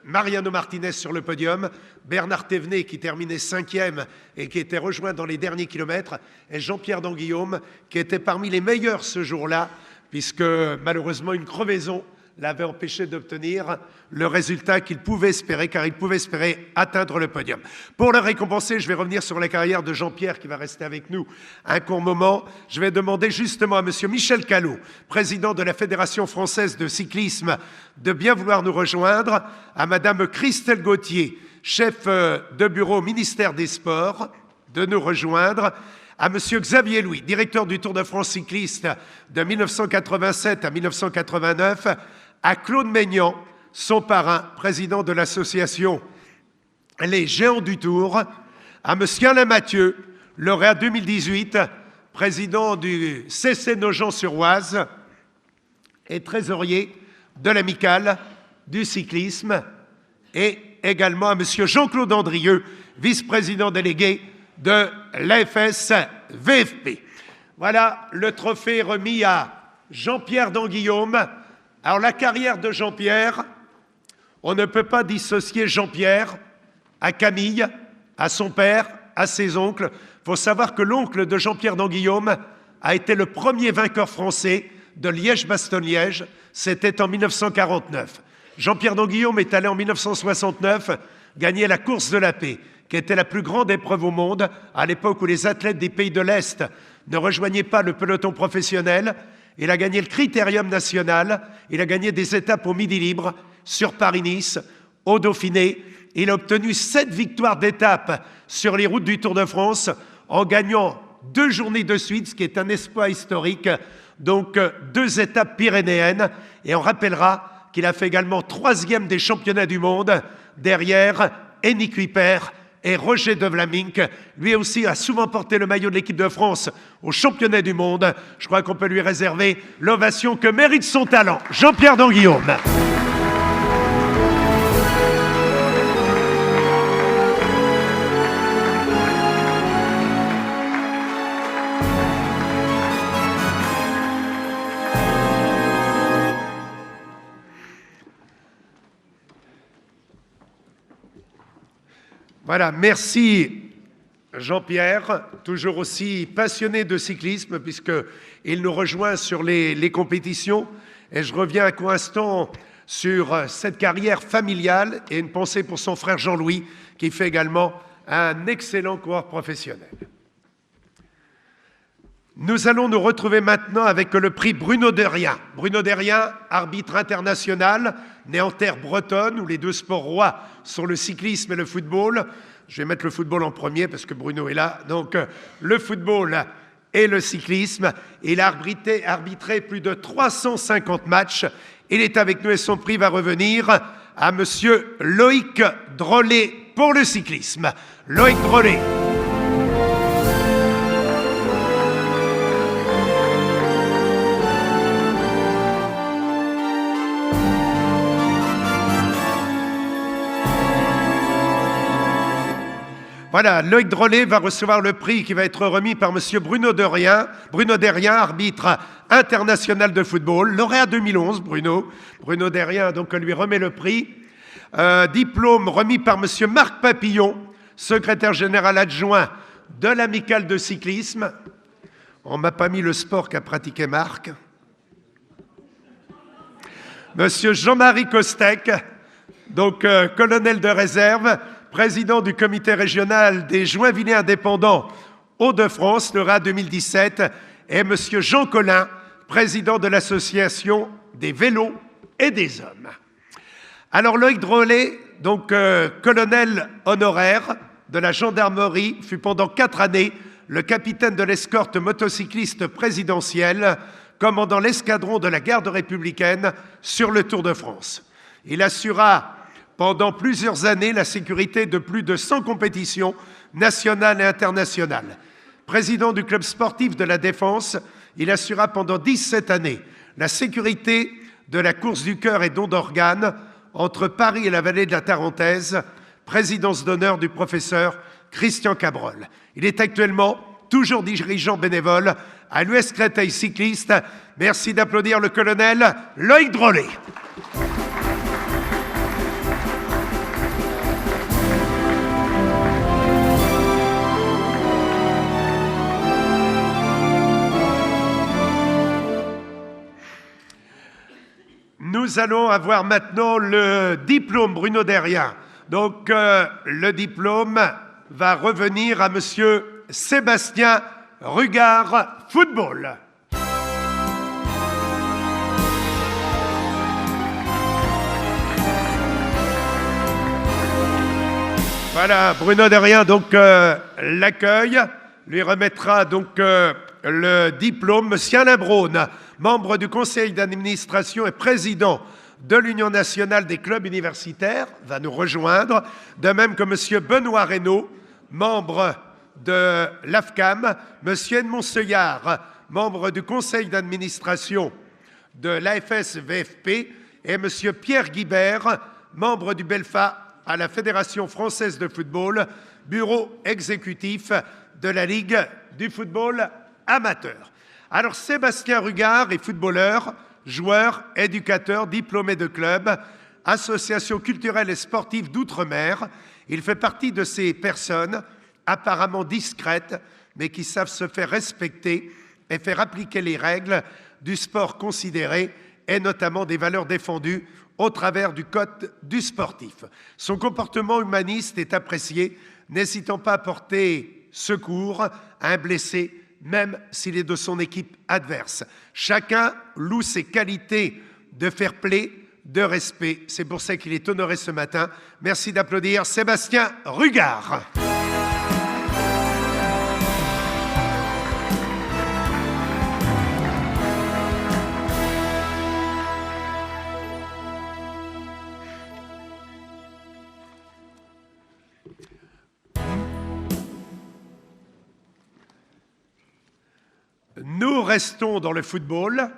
Mariano Martinez sur le podium, Bernard Thévenet qui terminait 5e et qui était rejoint dans les derniers kilomètres, et Jean-Pierre d'Anguillaume qui était parmi les meilleurs ce jour-là, puisque malheureusement une crevaison l'avait empêché d'obtenir le résultat qu'il pouvait espérer, car il pouvait espérer atteindre le podium. Pour le récompenser, je vais revenir sur la carrière de Jean-Pierre qui va rester avec nous un court moment. Je vais demander justement à monsieur Michel Callot, président de la Fédération française de cyclisme, de bien vouloir nous rejoindre, à madame Christelle Gauthier, chef de bureau au ministère des Sports, de nous rejoindre, à monsieur Xavier Louis, directeur du Tour de France cycliste de 1987 à 1989, à Claude Maignan, son parrain, président de l'association Les Géants du Tour, à M. Alain Mathieu, lauréat 2018, président du CC Nogent-sur-Oise et trésorier de l'Amicale du cyclisme, et également à M. Jean-Claude Andrieux, vice-président délégué de l'AFS-VFP. Voilà, le trophée remis à Jean-Pierre d'Anguillaume. Alors, la carrière de Jean-Pierre, on ne peut pas dissocier Jean-Pierre à Camille, à son père, à ses oncles. Il faut savoir que l'oncle de Jean-Pierre d'Anguillaume a été le premier vainqueur français de Liège-Bastogne-Liège. C'était en 1949. Jean-Pierre d'Anguillaume est allé en 1969 gagner la course de la paix, qui était la plus grande épreuve au monde, à l'époque où les athlètes des pays de l'Est ne rejoignaient pas le peloton professionnel. Il a gagné le Critérium national, il a gagné des étapes au Midi Libre, sur Paris-Nice, au Dauphiné. Il a obtenu 7 victoires d'étape sur les routes du Tour de France en gagnant 2 journées de suite, ce qui est un exploit historique, donc 2 étapes pyrénéennes. Et on rappellera qu'il a fait également 3e des championnats du monde, derrière Henny Kuiper et Roger de Vlamingh. Lui aussi a souvent porté le maillot de l'équipe de France au championnat du monde. Je crois qu'on peut lui réserver l'ovation que mérite son talent. Jean-Pierre d'Anguillaume. Voilà, merci Jean-Pierre, toujours aussi passionné de cyclisme puisqu'il nous rejoint sur les compétitions. Et je reviens un instant sur cette carrière familiale et une pensée pour son frère Jean-Louis qui fait également un excellent coureur professionnel. Nous allons nous retrouver maintenant avec le prix Bruno Derrien. Bruno Derrien, arbitre international, né en terre bretonne, où les deux sports rois sont le cyclisme et le football. Je vais mettre le football en premier parce que Bruno est là. Donc, le football et le cyclisme. Il a arbitré plus de 350 matchs. Il est avec nous et son prix va revenir à monsieur Loïc Drolet pour le cyclisme. Loïc Drolet. Voilà, Loïc Drolet va recevoir le prix qui va être remis par monsieur Bruno Derrien. Bruno Derrien, arbitre international de football, lauréat 2011, Bruno. Bruno Derrien, donc, lui remet le prix. Diplôme remis par monsieur Marc Papillon, secrétaire général adjoint de l'amicale de cyclisme. On ne m'a pas mis le sport qu'a pratiqué Marc. Monsieur Jean-Marie Costec, donc colonel de réserve, président du comité régional des Joinvillers indépendants Hauts-de-France, lauréat 2017, et M. Jean Collin, président de l'association des vélos et des hommes. Alors Loïc Drolet, donc colonel honoraire de la gendarmerie, fut pendant 4 années le capitaine de l'escorte motocycliste présidentielle, commandant l'escadron de la garde républicaine sur le Tour de France. Il assura pendant plusieurs années la sécurité de plus de 100 compétitions nationales et internationales. Président du club sportif de la Défense, il assura pendant 17 années la sécurité de la course du cœur et don d'organes entre Paris et la vallée de la Tarentaise, présidence d'honneur du professeur Christian Cabrol. Il est actuellement toujours dirigeant bénévole à l'US Créteil cycliste. Merci d'applaudir le colonel Loïc Drolet. Nous allons avoir maintenant le diplôme Bruno Derrien. Donc, le diplôme va revenir à monsieur Sébastien Rugard, football. Voilà, Bruno Derrien, donc, l'accueil, lui remettra donc le diplôme, monsieur Alain Braun, membre du conseil d'administration et président de l'Union nationale des clubs universitaires, va nous rejoindre, de même que monsieur Benoît Reynaud, membre de l'AFCAM, monsieur Edmond Seuillard, membre du conseil d'administration de l'AFS-VFP, et monsieur Pierre Guibert, membre du BELFA à la Fédération française de football, bureau exécutif de la Ligue du football amateur. Alors, Sébastien Rugard est footballeur, joueur, éducateur, diplômé de club, association culturelle et sportive d'outre-mer. Il fait partie de ces personnes apparemment discrètes, mais qui savent se faire respecter et faire appliquer les règles du sport considéré et notamment des valeurs défendues au travers du code du sportif. Son comportement humaniste est apprécié, n'hésitant pas à porter secours à un blessé, même s'il est de son équipe adverse. Chacun loue ses qualités de fair play, de respect. C'est pour ça qu'il est honoré ce matin. Merci d'applaudir Sébastien Rugard. Nous restons dans le football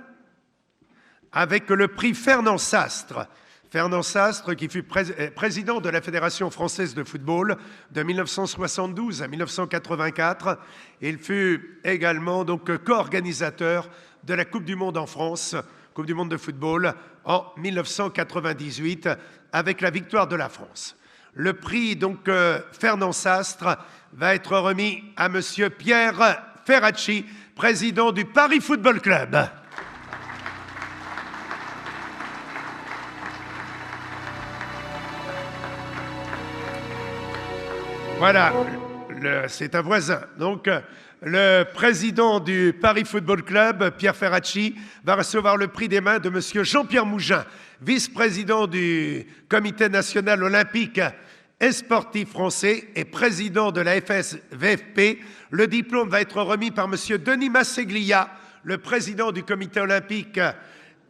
avec le prix Fernand Sastre. Fernand Sastre, qui fut président de la Fédération française de football de 1972 à 1984. Il fut également donc co-organisateur de la Coupe du Monde en France, Coupe du Monde de football, en 1998, avec la victoire de la France. Le prix donc Fernand Sastre va être remis à monsieur Pierre Ferracci, président du Paris Football Club. Voilà, c'est un voisin. Donc, le président du Paris Football Club, Pierre Ferracci, va recevoir le prix des mains de monsieur Jean-Pierre Mougin, vice-président du Comité national olympique et sportif français et président de la FSVFP. Le diplôme va être remis par monsieur Denis Masseglia, le président du Comité olympique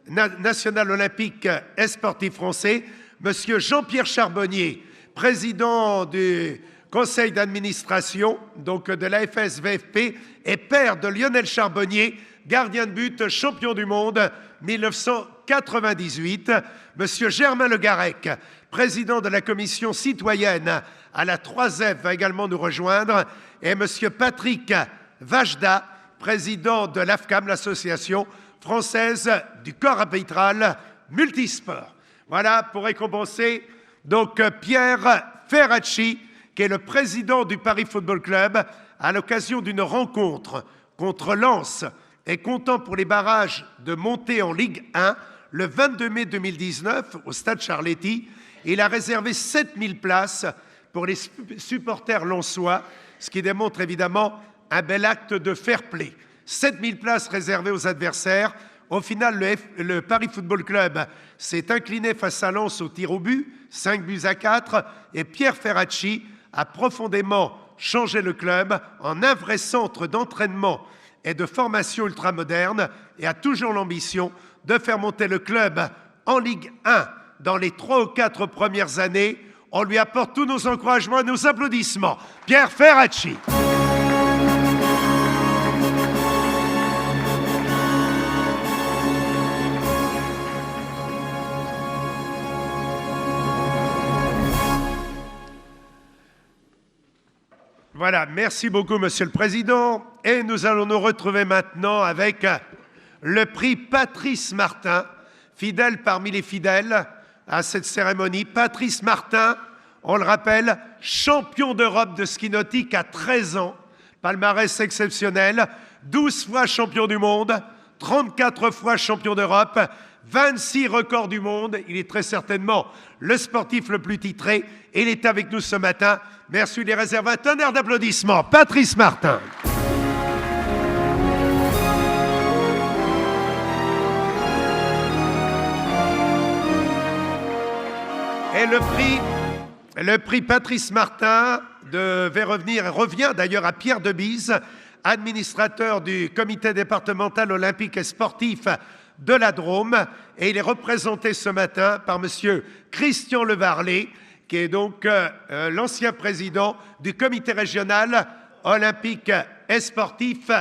national olympique et sportif français, monsieur Jean-Pierre Charbonnier, président du conseil d'administration donc de la FSVFP et père de Lionel Charbonnier, gardien de but champion du monde 1998, monsieur Germain Le Garec, président de la commission citoyenne à la 3F, va également nous rejoindre, et monsieur Patrick Vajda, président de l'AFCAM, l'association française du corps arbitral multisport. Voilà pour récompenser donc Pierre Ferracci, qui est le président du Paris Football Club, à l'occasion d'une rencontre contre Lens et comptant pour les barrages de montée en Ligue 1 le 22 mai 2019 au Stade Charletti. Il a réservé 7000 places pour les supporters lensois, ce qui démontre évidemment un bel acte de fair play. 7000 places réservées aux adversaires. Au final, le Paris Football Club s'est incliné face à Lens au tir au but, 5-4, et Pierre Ferracci a profondément changé le club en un vrai centre d'entraînement et de formation ultramoderne et a toujours l'ambition de faire monter le club en Ligue 1 dans les 3 ou 4 premières années. On lui apporte tous nos encouragements et nos applaudissements. Pierre Ferracci. Voilà, merci beaucoup, Monsieur le Président. Et nous allons nous retrouver maintenant avec le prix Patrice Martin, fidèle parmi les fidèles à cette cérémonie. Patrice Martin, on le rappelle, champion d'Europe de ski nautique à 13 ans, palmarès exceptionnel, 12 fois champion du monde, 34 fois champion d'Europe, 26 records du monde. Il est très certainement le sportif le plus titré et il est avec nous ce matin. Merci, les réserves un tonnerre d'applaudissements. Patrice Martin. Et le prix Patrice Martin revient d'ailleurs à Pierre Debise, administrateur du comité départemental olympique et sportif de la Drôme, et il est représenté ce matin par monsieur Christian Levarlet, qui est donc l'ancien président du comité régional olympique et sportif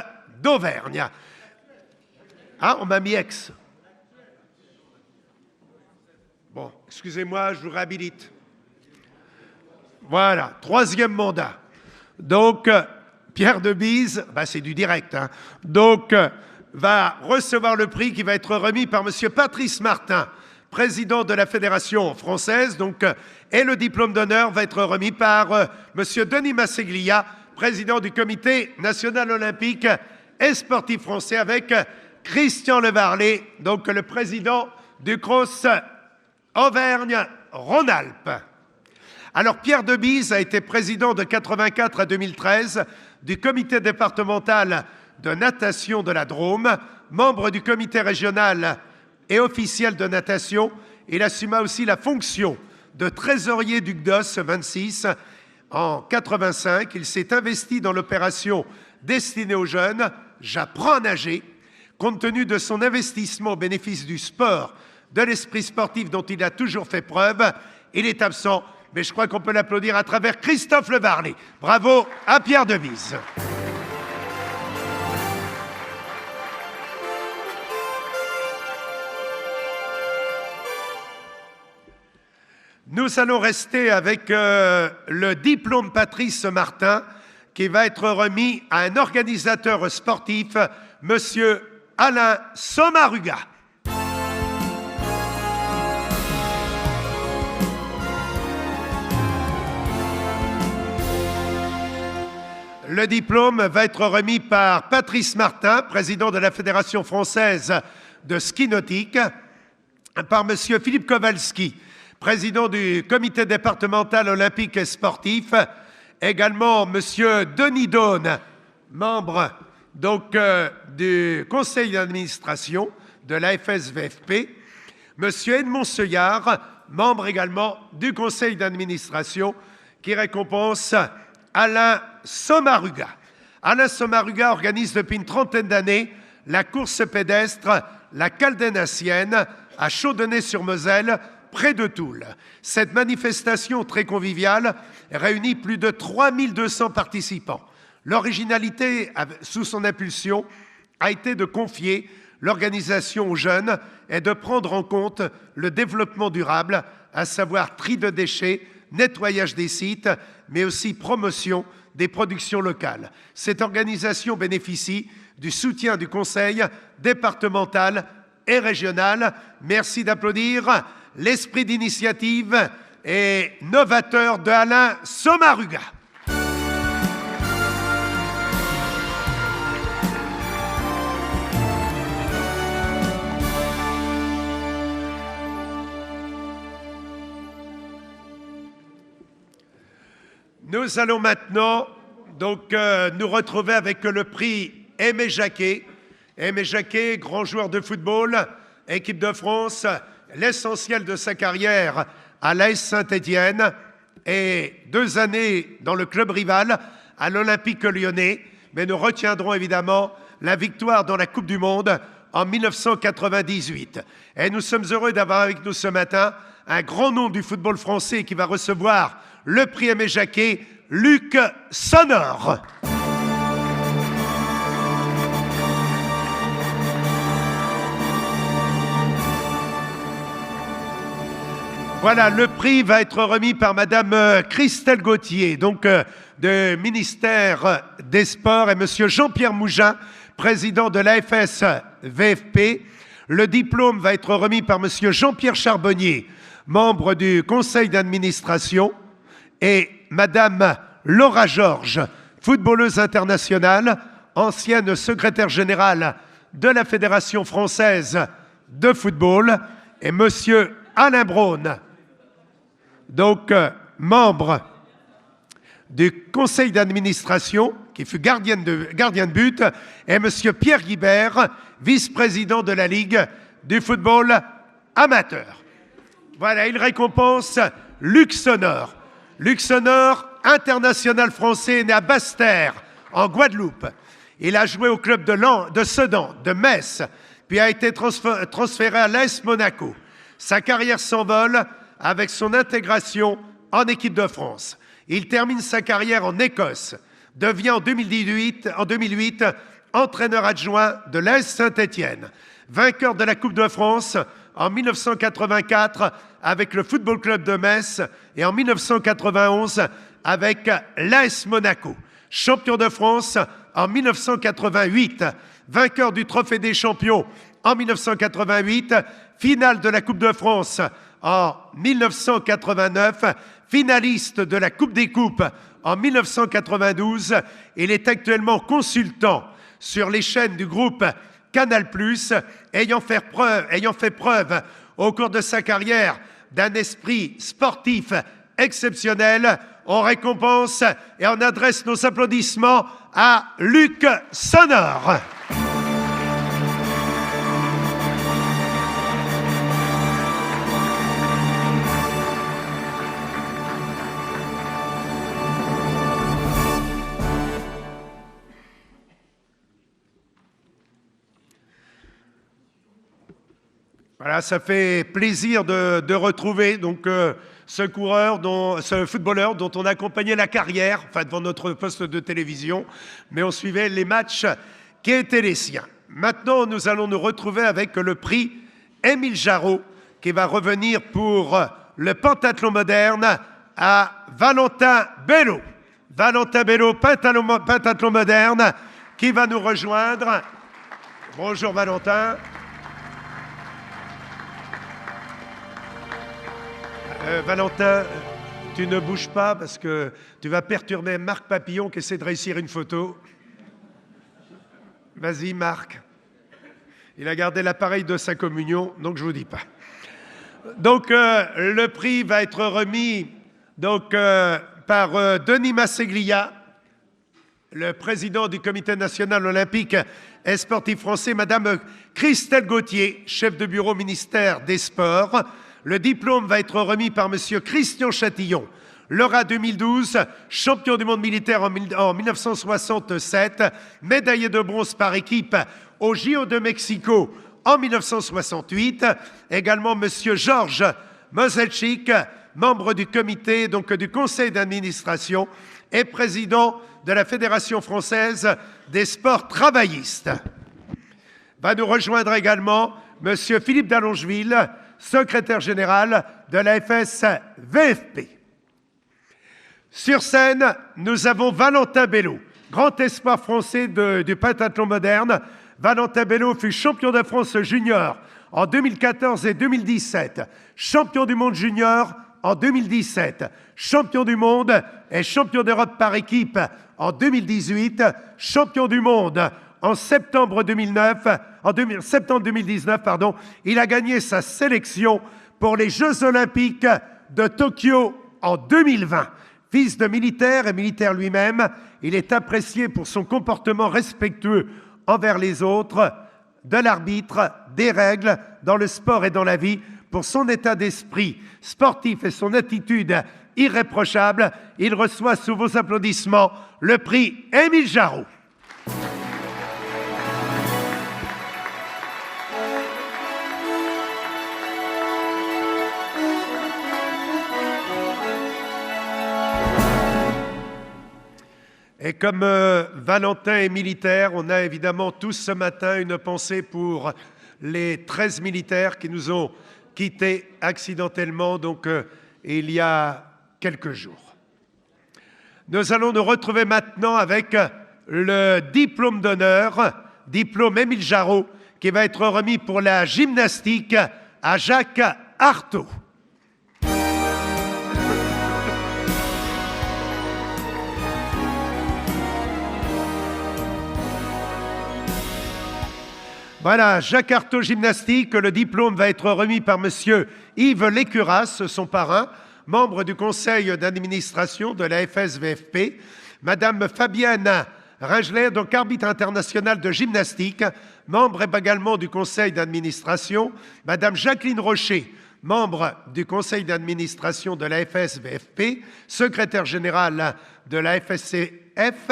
d'Auvergne. Ah, on m'a mis ex. Bon, excusez-moi, je vous réhabilite. Voilà, 3e mandat. Donc, Pierre Debise, c'est du direct, hein, donc va recevoir le prix qui va être remis par monsieur Patrice Martin, président de la Fédération française, donc, et le diplôme d'honneur va être remis par monsieur Denis Masseglia, président du Comité national olympique et sportif français, avec Christian Levarlet, donc le président du CROSS Auvergne-Rhône-Alpes. Alors, Pierre Debise a été président de 1984 à 2013 du comité départemental de natation de la Drôme, membre du comité régional et officiel de natation. Il assuma aussi la fonction de trésorier du CDOS 26 en 1985. Il s'est investi dans l'opération destinée aux jeunes « J'apprends à nager ». Compte tenu de son investissement au bénéfice du sport, de l'esprit sportif dont il a toujours fait preuve, il est absent, mais je crois qu'on peut l'applaudir à travers Christophe Levarlet. Bravo à Pierre Debise. Nous allons rester avec le diplôme Patrice Martin qui va être remis à un organisateur sportif, monsieur Alain Sommaruga. Le diplôme va être remis par Patrice Martin, président de la Fédération française de ski nautique, par monsieur Philippe Kowalski, président du comité départemental olympique et sportif, également Monsieur Denis Daune, membre donc, du conseil d'administration de la FSVFP, Monsieur Edmond Seuillard, membre également du conseil d'administration, qui récompense Alain Sommaruga. Alain Sommaruga organise depuis une trentaine d'années la course pédestre La Caldenassienne à Chaudenay-sur-Moselle, près de Toul. Cette manifestation très conviviale réunit plus de 3200 participants. L'originalité, sous son impulsion, a été de confier l'organisation aux jeunes et de prendre en compte le développement durable, à savoir tri de déchets, nettoyage des sites, mais aussi promotion des productions locales. Cette organisation bénéficie du soutien du Conseil départemental et régional. Merci d'applaudir l'esprit d'initiative et novateur de Alain Sommaruga. Nous allons maintenant donc, nous retrouver avec le prix Aimé Jacquet. Aimé Jacquet, grand joueur de football, équipe de France, l'essentiel de sa carrière à l'AS Saint-Étienne et 2 années dans le club rival à l'Olympique lyonnais. Mais nous retiendrons évidemment la victoire dans la Coupe du Monde en 1998. Et nous sommes heureux d'avoir avec nous ce matin un grand nom du football français qui va recevoir le prix Aimé Jacquet, Luc Sonneur. Voilà, le prix va être remis par Madame Christelle Gauthier, donc du ministère des Sports, et Monsieur Jean-Pierre Mougin, président de l'AFS-VFP. Le diplôme va être remis par Monsieur Jean-Pierre Charbonnier, membre du conseil d'administration, et Madame Laura Georges, footballeuse internationale, ancienne secrétaire générale de la Fédération française de football, et Monsieur Alain Braun, donc membre du conseil d'administration, qui fut gardien de but, et Monsieur Pierre Guibert, vice-président de la Ligue du football amateur. Voilà, il récompense Luc Sonneur. Luc Sonneur, international français, né à Basse-Terre, en Guadeloupe. Il a joué au club de Sedan, de Metz, puis a été transféré à l'AS Monaco. Sa carrière s'envole avec son intégration en équipe de France. Il termine sa carrière en Écosse, devient en 2008 entraîneur adjoint de l'AS Saint-Étienne, vainqueur de la Coupe de France en 1984 avec le Football Club de Metz et en 1991 avec l'AS Monaco, champion de France en 1988, vainqueur du Trophée des Champions en 1988, finale de la Coupe de France en 1989, finaliste de la Coupe des Coupes en 1992. Il est actuellement consultant sur les chaînes du groupe Canal+, ayant fait preuve au cours de sa carrière d'un esprit sportif exceptionnel. On récompense et on adresse nos applaudissements à Luc Sonneur. Voilà, ça fait plaisir de retrouver donc ce footballeur dont on accompagnait la carrière, enfin devant notre poste de télévision, mais on suivait les matchs qui étaient les siens. Maintenant, nous allons nous retrouver avec le prix Émile Jarraud, qui va revenir pour le pentathlon moderne à Valentin Bello. Valentin Bello, pentathlon moderne, qui va nous rejoindre. Bonjour Valentin. Valentin, tu ne bouges pas parce que tu vas perturber Marc Papillon qui essaie de réussir une photo. Vas-y Marc. Il a gardé l'appareil de sa communion, donc je ne vous dis pas. Donc le prix va être remis donc, par Denis Masseglia, le président du Comité national olympique et sportif français, Madame Christelle Gauthier, chef de bureau ministère des Sports. Le diplôme va être remis par Monsieur Christian Chatillon, lauréat 2012, champion du monde militaire en 1967, médaillé de bronze par équipe au JO de Mexico en 1968. Également Monsieur Georges Moselchik, membre du comité, donc du conseil d'administration et président de la Fédération française des sports travaillistes. Va nous rejoindre également Monsieur Philippe d'Allongeville, secrétaire général de la FSVFP. Sur scène, nous avons Valentin Bello, grand espoir français du pentathlon moderne. Valentin Bello fut champion de France junior en 2014 et 2017, champion du monde junior en 2017, champion du monde et champion d'Europe par équipe en 2018, champion du monde en septembre 2019, il a gagné sa sélection pour les Jeux olympiques de Tokyo en 2020. Fils de militaire et militaire lui-même, il est apprécié pour son comportement respectueux envers les autres, de l'arbitre, des règles, dans le sport et dans la vie, pour son état d'esprit sportif et son attitude irréprochable. Il reçoit sous vos applaudissements le prix Émile Jarraud. Et comme Valentin est militaire, on a évidemment tous ce matin une pensée pour les 13 militaires qui nous ont quittés accidentellement il y a quelques jours. Nous allons nous retrouver maintenant avec le diplôme d'honneur, diplôme Émile Jarraud, qui va être remis pour la gymnastique à Jacques Artaud. Voilà, Jacques Artaud gymnastique, le diplôme va être remis par Monsieur Yves Lécuras, son parrain, membre du conseil d'administration de la FSVFP, Madame Fabienne Ringler, donc arbitre international de gymnastique, membre également du conseil d'administration, Madame Jacqueline Rocher, membre du conseil d'administration de la FSVFP, secrétaire général de la FSCF,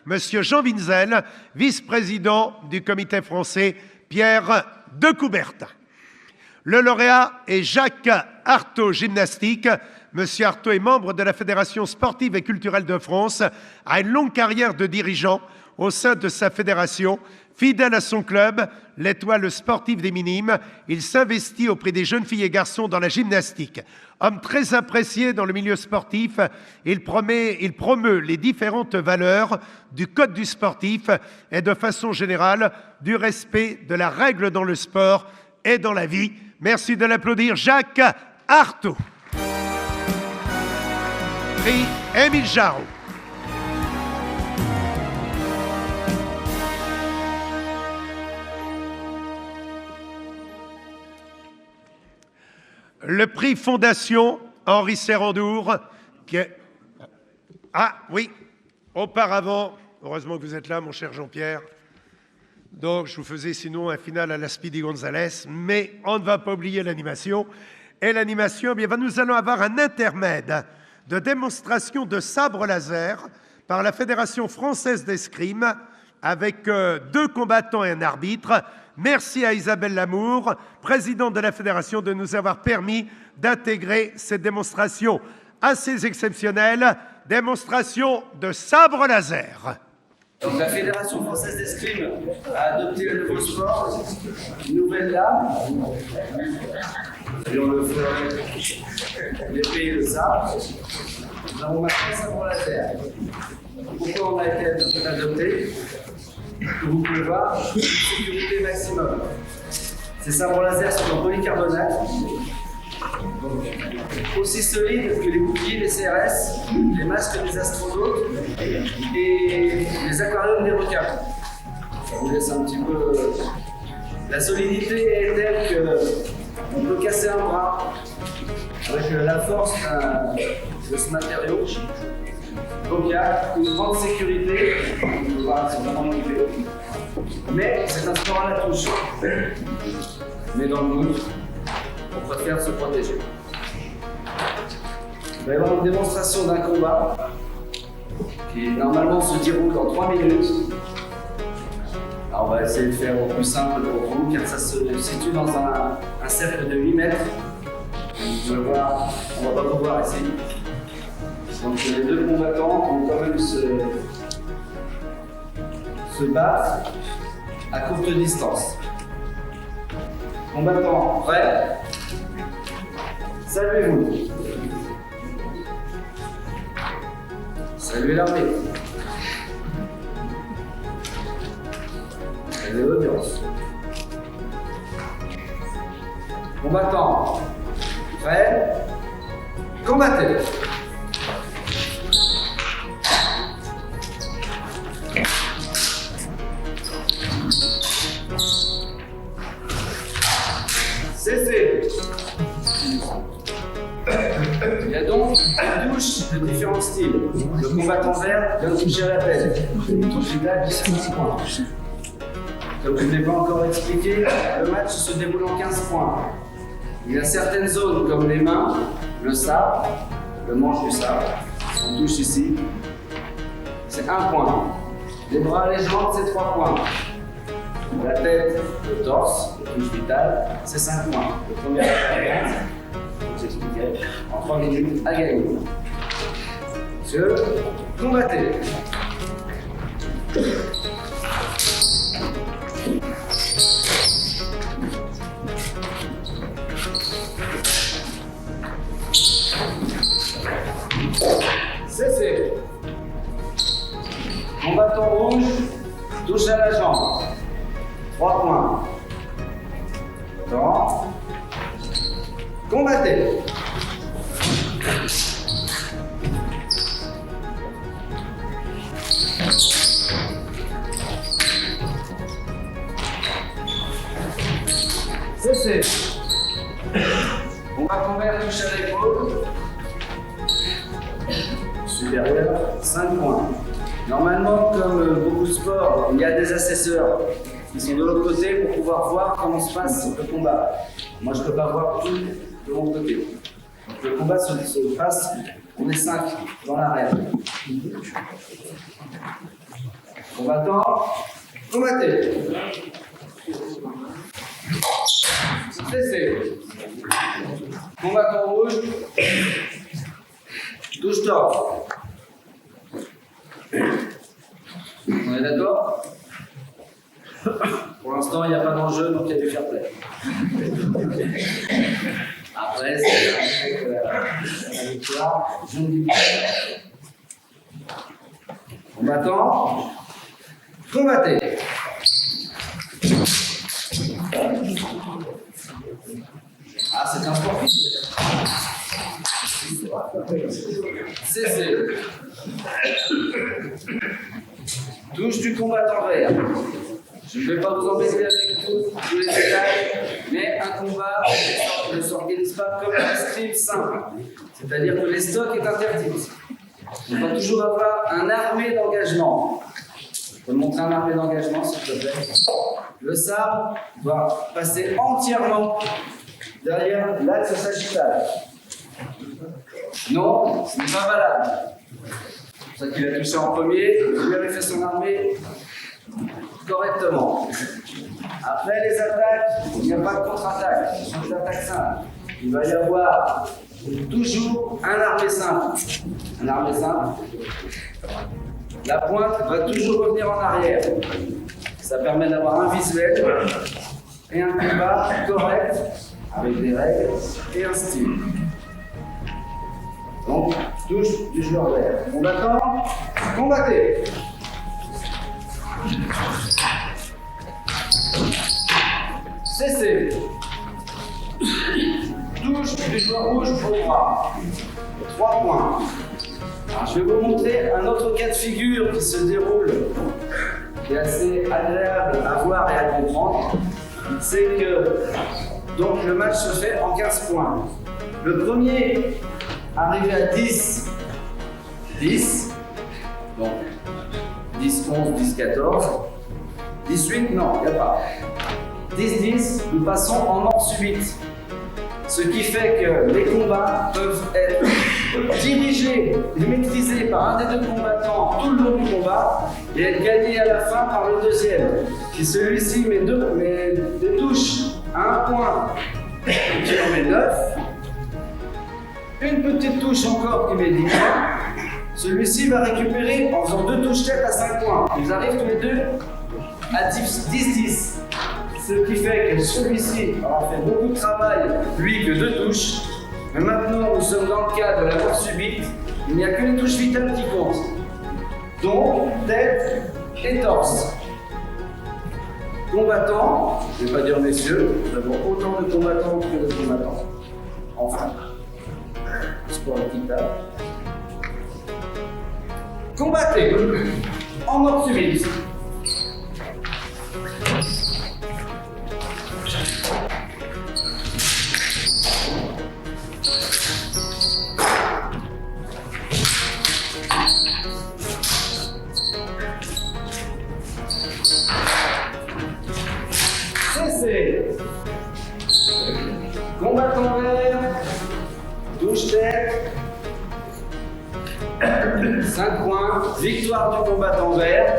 Monsieur Jean Winzel, vice-président du comité français, Pierre de Coubertin. Le lauréat est Jacques Artaud gymnastique. Monsieur Artaud est membre de la Fédération sportive et culturelle de France, a une longue carrière de dirigeant au sein de sa fédération. Fidèle à son club, l'Étoile sportive des Minimes, il s'investit auprès des jeunes filles et garçons dans la gymnastique. Homme très apprécié dans le milieu sportif, il promeut les différentes valeurs du code du sportif et de façon générale du respect de la règle dans le sport et dans la vie. Merci de l'applaudir, Jacques Artaud. Prix Émile Jarraud. Le prix Fondation Henri Serrandour, qui est... Ah oui, auparavant, heureusement que vous êtes là, mon cher Jean-Pierre. Donc, je vous faisais sinon un final à la Speedy Gonzalez, mais on ne va pas oublier l'animation. Et l'animation, nous allons avoir un intermède de démonstration de sabre laser par la Fédération française d'escrime avec 2 combattants et un arbitre. Merci à Isabelle Lamour, présidente de la Fédération, de nous avoir permis d'intégrer cette démonstration assez exceptionnelle, démonstration de sabre laser. Donc, la Fédération française d'escrime a adopté un nouveau sport, une nouvelle lame, sur le feu, l'épée et le sabre. Nous avons maintenant un sabre laser. Pourquoi on a été adopté? Vous pouvez voir, une sécurité maximum. Ces sabres laser sont en polycarbonate, aussi solides que les boucliers des CRS, les masques des astronautes et les aquariums des requins. Ça vous laisse un petit peu... La solidité est telle qu'on peut casser un bras avec la force de ce matériau. Donc il y a une grande sécurité. Voilà, c'est vraiment équipé. Mais c'est un sport à la touche. Mais dans le doute, on préfère se protéger. Il va y avoir une démonstration d'un combat qui normalement se déroule en 3 minutes. Alors on va essayer de faire au plus simple pour vous, car ça se situe dans un cercle de 8 mètres. Vous pouvez voir, on va pas pouvoir essayer. Donc les deux combattants vont quand même se battre à courte distance. Combattants, prêts? Saluez-vous. Saluez l'armée. Saluez l'audience. Combattants, prêts? Combattez. Cessez. Il y a donc une touche de différents styles. Le combattant vert vient de toucher à la peine. Une touche là, 15 points. Comme je ne l'ai pas encore expliqué, le match se déroule en 15 points. Il y a certaines zones comme les mains, le sabre, le manche du sabre. On touche ici. C'est 1 point. Les bras, les jambes, c'est 3 points. La tête, le torse, le touche vitale, c'est 5 points. Le premier à j'expliquais, en 3 minutes à gagner. Monsieur, combattez. Cessez. Combattant rouge, touche à la jambe. 3 points. D'accord. Combattez. Cessez. Combattant vert touche à l'épaule. Supérieur, 5 points. Normalement, comme beaucoup de sports, il y a des assesseurs qui sont de l'autre côté pour pouvoir voir comment se passe le combat. Moi, je ne peux pas voir tout de mon côté. Donc, le combat se passe, on est 5 dans l'arène. Combattant, combattez. Cessez. Combattant rouge, touche torse. On est d'accord? Pour l'instant, il n'y a pas d'enjeu, donc il y a du fair play. Après, c'est la victoire, je ne dis pas. Combattant, combattez. Ah, c'est un sport physique. Cessez. Touche du combattant vert. Je ne vais pas vous embêter avec tous les détails, mais un combat ne s'organise pas comme un escrime simple. C'est-à-dire que les stocks est interdit. On doit toujours avoir un armé d'engagement. Je peux montrer un armé d'engagement, s'il te plaît. Le sabre doit passer entièrement derrière l'axe sagittal. Non, ce n'est pas valable. C'est pour ça qu'il a touché en premier, il avait fait son armée correctement. Après les attaques, il n'y a pas de contre-attaque, ce sont des attaques simples. Il va y avoir toujours un armé simple. Un armé simple. La pointe va toujours revenir en arrière. Ça permet d'avoir un visuel et un combat correct avec des règles et un style. Donc, touche du joueur vert. Combattant, combattez. Cessez. Touche du joueur rouge au bras. 3 points. Alors, je vais vous montrer un autre cas de figure qui se déroule, qui est assez agréable à voir et à comprendre. C'est que donc, le match se fait en 15 points. Le premier arrivé à 10, 10, donc 10, 11, 10, 14, 18, non, il n'y a pas. 10, 10, nous passons en ordre subite. Ce qui fait que les combats peuvent être dirigés et maîtrisés par un des deux combattants tout le long du combat et être gagnés à la fin par le deuxième. Si celui-ci met des touches à un point qui en met 9, une petite touche encore qui met 10 points, celui-ci va récupérer en faisant 2 touches tête à 5 points. Ils arrivent tous les deux à 10-10. Ce qui fait que celui-ci aura fait beaucoup de travail, lui, que 2 touches. Mais maintenant, nous sommes dans le cas de la mort subite. Il n'y a que les touches vitales qui comptent. Donc, tête et torse. Combattants, je ne vais pas dire messieurs, nous avons autant de combattants que de combattants. Enfin, sport équitable. Combattez en mort subite. Combattant vert, touche tête, 5 points, victoire du combattant vert.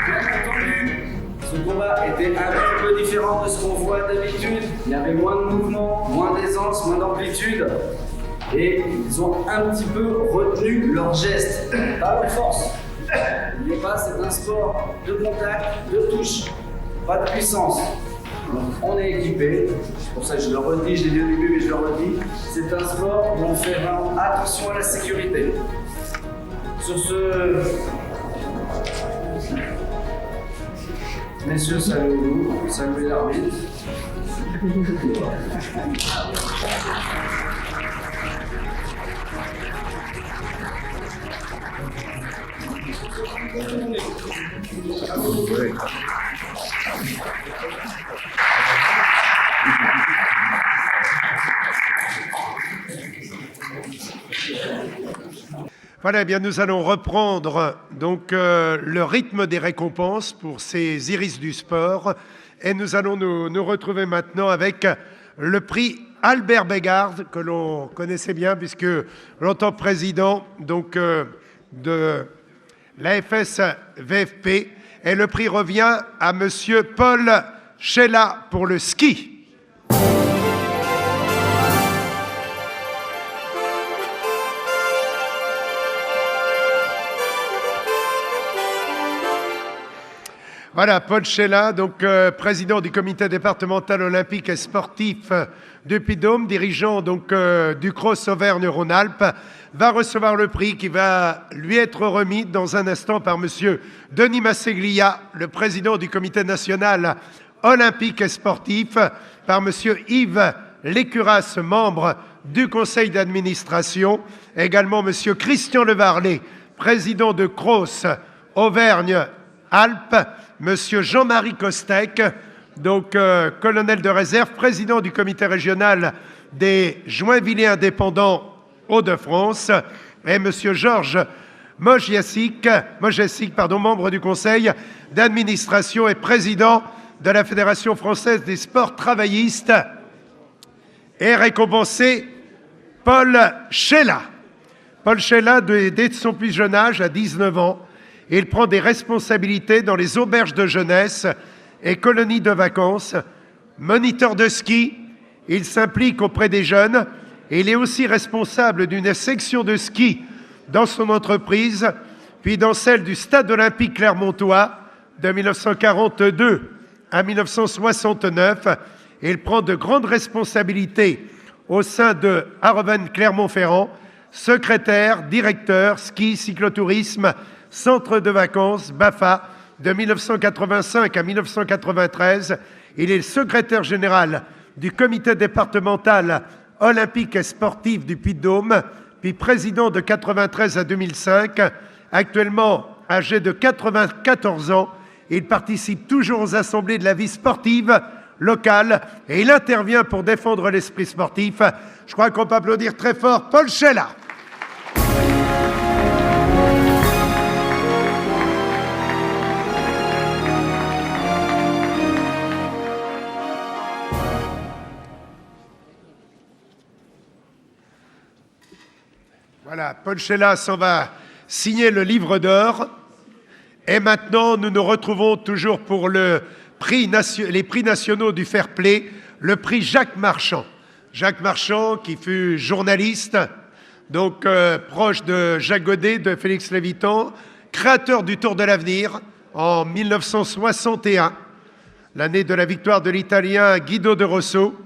Bien entendu, ce combat était un petit peu différent de ce qu'on voit d'habitude. Il y avait moins de mouvement, moins d'aisance, moins d'amplitude. Et ils ont un petit peu retenu leur geste, pas leur force. N'oubliez pas, c'est un sport de contact, de touche, pas de puissance. Donc on est équipé, c'est pour ça que je le redis, je l'ai dit au début mais je le redis, c'est un sport où on fait vraiment attention à la sécurité. Sur ce, messieurs, saluez-nous, saluez l'arbitre. Voilà, eh bien nous allons reprendre donc le rythme des récompenses pour ces iris du sport et nous allons nous retrouver maintenant avec le prix Albert Bégard que l'on connaissait bien puisque longtemps président donc de l'AFS VFP et le prix revient à monsieur Paul Chella pour le ski. Voilà, Paul Chella, donc président du comité départemental olympique et sportif du Puy-de-Dôme, dirigeant donc du Cross Auvergne-Rhône-Alpes, va recevoir le prix qui va lui être remis dans un instant par monsieur Denis Masseglia, le président du comité national olympique et sportif, par monsieur Yves Lécuras, membre du conseil d'administration, également monsieur Christian Levarlet, président de Cross Auvergne-Alpes, monsieur Jean-Marie Costec, donc colonel de réserve, président du comité régional des Joinvillers indépendants Hauts-de-France, et monsieur Georges Mojesic, membre du conseil d'administration et président de la Fédération française des sports travaillistes, et récompensé Paul Chella. Paul Chella, dès son plus jeune âge, à 19 ans, il prend des responsabilités dans les auberges de jeunesse et colonies de vacances. Moniteur de ski, il s'implique auprès des jeunes et il est aussi responsable d'une section de ski dans son entreprise, puis dans celle du Stade olympique clermontois de 1942 à 1969. Il prend de grandes responsabilités au sein de Arven Clermont-Ferrand, secrétaire, directeur, ski, cyclotourisme, centre de vacances, BAFA, de 1985 à 1993. Il est le secrétaire général du comité départemental olympique et sportif du Puy-de-Dôme, puis président de 1993 à 2005. Actuellement âgé de 94 ans, Il participe toujours aux assemblées de la vie sportive locale et il intervient pour défendre l'esprit sportif. Je crois qu'on peut applaudir très fort Paul Sheila. Voilà, Paul Sheila s'en va signer le livre d'or. Et maintenant, nous nous retrouvons toujours pour les prix nationaux du fair play, le prix Jacques Marchand. Jacques Marchand, qui fut journaliste, donc proche de Jacques Godet, de Félix Lévitan, créateur du Tour de l'Avenir en 1961, l'année de la victoire de l'Italien Guido de Rosso.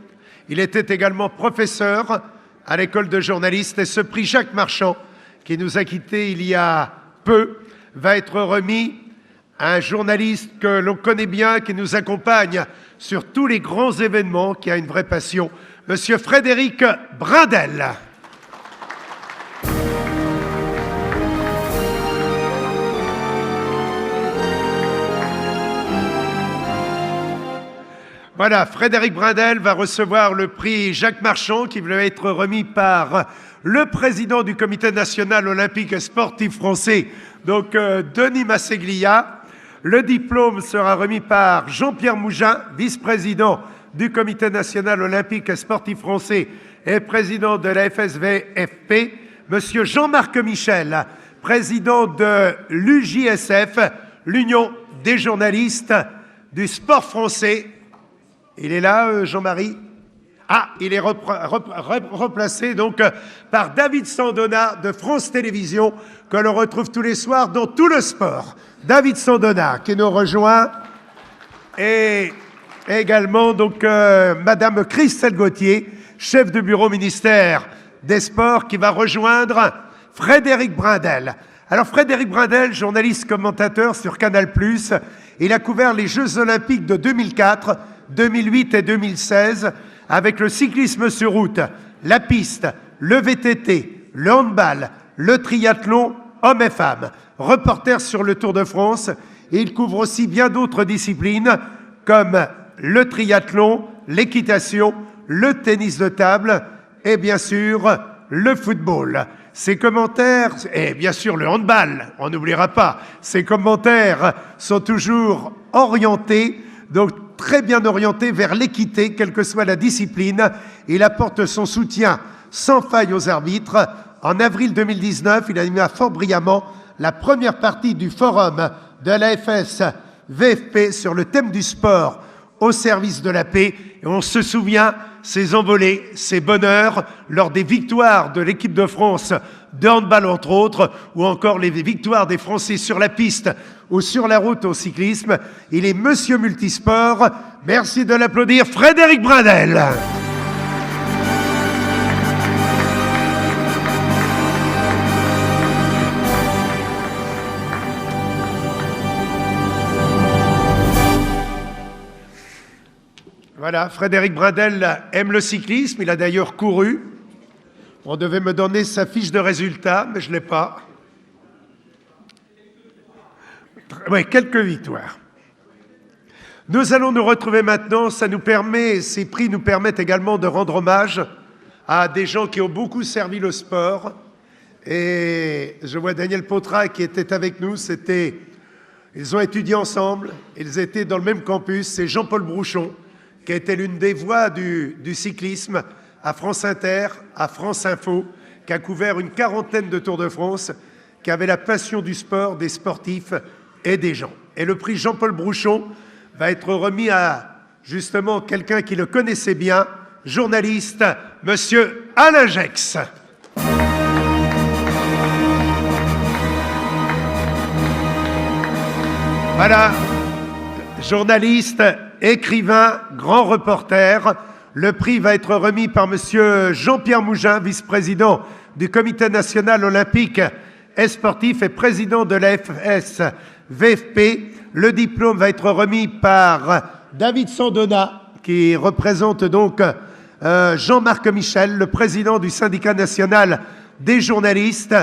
Il était également professeur à l'école de journalistes et ce prix Jacques Marchand, qui nous a quittés il y a peu, va être remis à un journaliste que l'on connaît bien, qui nous accompagne sur tous les grands événements, qui a une vraie passion, Monsieur Frédéric Brindel. Voilà, Frédéric Brindel va recevoir le prix Jacques Marchand qui va être remis par le président du Comité national olympique et sportif français, donc Denis Masseglia. Le diplôme sera remis par Jean-Pierre Mougin, vice-président du Comité national olympique et sportif français et président de la FSVFP. Monsieur Jean-Marc Michel, président de l'UJSF, l'Union des journalistes du sport français. Il est là, Jean-Marie? Ah, il est replacé donc par David Sandona de France Télévisions, que l'on retrouve tous les soirs dans Tout le sport. David Sandona qui nous rejoint. Et également donc Madame Christelle Gauthier, chef de bureau ministère des Sports, qui va rejoindre Frédéric Brindel. Alors Frédéric Brindel, journaliste commentateur sur Canal+, il a couvert les Jeux Olympiques de 2004, 2008 et 2016 avec le cyclisme sur route, la piste, le VTT, le handball, le triathlon, hommes et femmes. Reporter sur le Tour de France, et il couvre aussi bien d'autres disciplines comme le triathlon, l'équitation, le tennis de table et bien sûr le football. Ses commentaires, et bien sûr le handball, on n'oubliera pas, ses commentaires sont toujours orientés, donc très bien orienté vers l'équité, quelle que soit la discipline. Il apporte son soutien sans faille aux arbitres. En avril 2019, il a animé fort brillamment la première partie du forum de la FSVFP sur le thème du sport au service de la paix. Et on se souvient ces envolées, ces bonheurs lors des victoires de l'équipe de France de handball entre autres, ou encore les victoires des Français sur la piste ou sur la route au cyclisme. Il est Monsieur Multisport. Merci de l'applaudir, Frédéric Brindel. Voilà, Frédéric Brindel aime le cyclisme, il a d'ailleurs couru. On devait me donner sa fiche de résultats, mais je ne l'ai pas. Oui, quelques victoires. Nous allons nous retrouver maintenant, ça nous permet, ces prix nous permettent également de rendre hommage à des gens qui ont beaucoup servi le sport. Et je vois Daniel Potra qui était avec nous, ils ont étudié ensemble, ils étaient dans le même campus, c'est Jean-Paul Brouchon, qui a été l'une des voix du cyclisme à France Inter, à France Info, qui a couvert une quarantaine de Tours de France, qui avait la passion du sport, des sportifs et des gens. Et le prix Jean-Paul Brouchon va être remis à, justement, quelqu'un qui le connaissait bien, journaliste, Monsieur Alain Gex. Voilà, journaliste, écrivain, grand reporter. Le prix va être remis par Monsieur Jean-Pierre Mougin, vice-président du Comité national olympique et sportif et président de la FSVFP. Le diplôme va être remis par David Sandona, qui représente donc Jean-Marc Michel, le président du syndicat national des journalistes.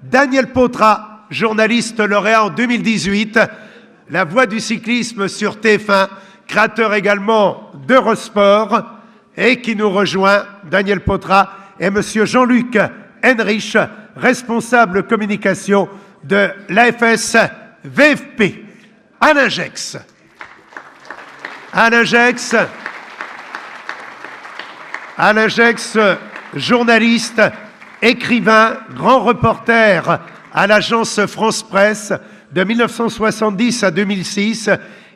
Daniel Potra, journaliste lauréat en 2018. La Voix du cyclisme sur TF1, créateur également d'Eurosport, et qui nous rejoint, Daniel Potra, et Monsieur Jean-Luc Henrich, responsable communication de l'AFS VFP. Alain Gex. Alain Gex, journaliste, écrivain, grand reporter à l'agence France Presse de 1970 à 2006.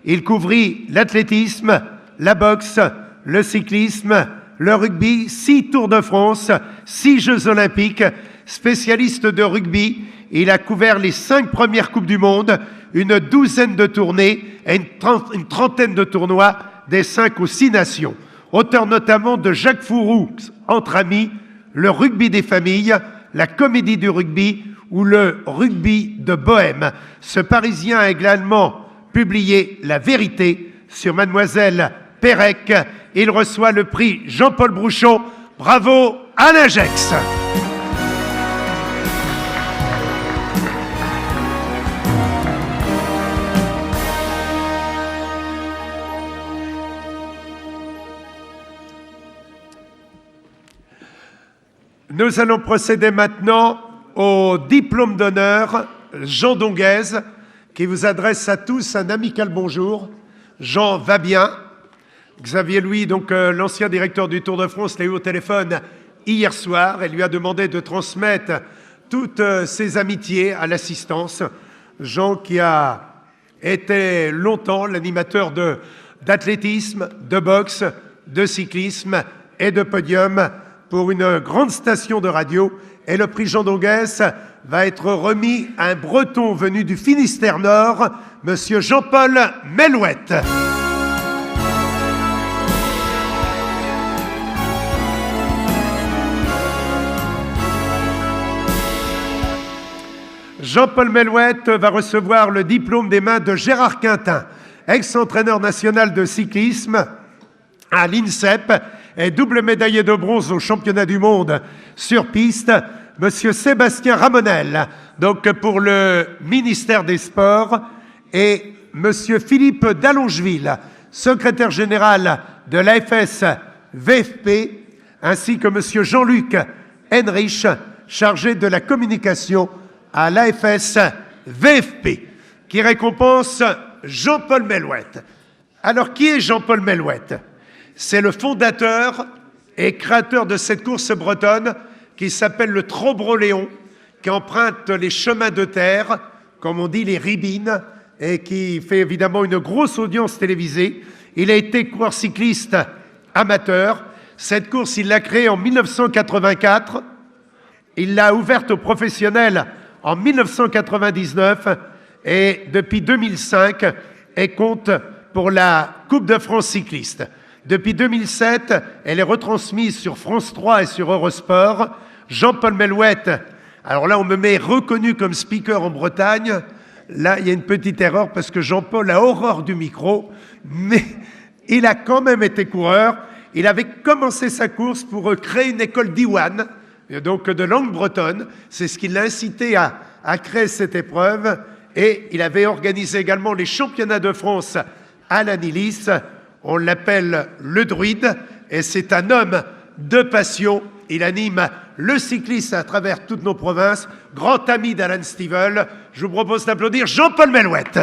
Il couvrit l'athlétisme, la boxe, le cyclisme, le rugby, 6 Tours de France, 6 Jeux olympiques. Spécialiste de rugby, il a couvert les 5 premières Coupes du Monde, une douzaine de tournées et une trentaine de tournois des 5 ou 6 nations. Auteur notamment de Jacques Fourou, Entre amis, le rugby des familles, la comédie du rugby ou le rugby de Bohème. Ce Parisien a également publié La vérité sur Mademoiselle Pérec. Il reçoit le prix Jean-Paul Brouchon. Bravo Alain Gex. Nous allons procéder maintenant au diplôme d'honneur Jean Donguez, qui vous adresse à tous un amical bonjour. Jean va bien. Xavier Louis, donc l'ancien directeur du Tour de France, l'a eu au téléphone hier soir et lui a demandé de transmettre toutes ses amitiés à l'assistance. Jean qui a été longtemps l'animateur d'athlétisme, de boxe, de cyclisme et de podium pour une grande station de radio. Et le prix Jean Donguez va être remis à un Breton venu du Finistère Nord, Monsieur Jean-Paul Melouette. Jean-Paul Melouette va recevoir le diplôme des mains de Gérard Quintin, ex-entraîneur national de cyclisme à l'INSEP et double médaillé de bronze au championnat du monde sur piste, Monsieur Sébastien Ramonel, donc pour le ministère des Sports, et Monsieur Philippe Dallongeville, secrétaire général de l'AFS VFP, ainsi que Monsieur Jean-Luc Henrich, chargé de la communication à l'AFS VFP, qui récompense Jean-Paul Melouette. Alors, qui est Jean-Paul Melouette? C'est le fondateur et créateur de cette course bretonne qui s'appelle le Trobroléon, qui emprunte les chemins de terre, comme on dit les ribines, et qui fait évidemment une grosse audience télévisée. Il a été coureur cycliste amateur. Cette course, il l'a créée en 1984. Il l'a ouverte aux professionnels en 1999 et depuis 2005, elle compte pour la Coupe de France cycliste. Depuis 2007, elle est retransmise sur France 3 et sur Eurosport. Jean-Paul Melouette, alors là on me met reconnu comme speaker en Bretagne. Là il y a une petite erreur parce que Jean-Paul a horreur du micro, mais il a quand même été coureur. Il avait commencé sa course pour créer une école d'Iwan, donc de langue bretonne. C'est ce qui l'a incité à créer cette épreuve. Et il avait organisé également les championnats de France à l'Anilis. On l'appelle le druide et c'est un homme de passion. Il anime le cyclisme à travers toutes nos provinces. Grand ami d'Alan Stivell. Je vous propose d'applaudir Jean-Paul Melouette.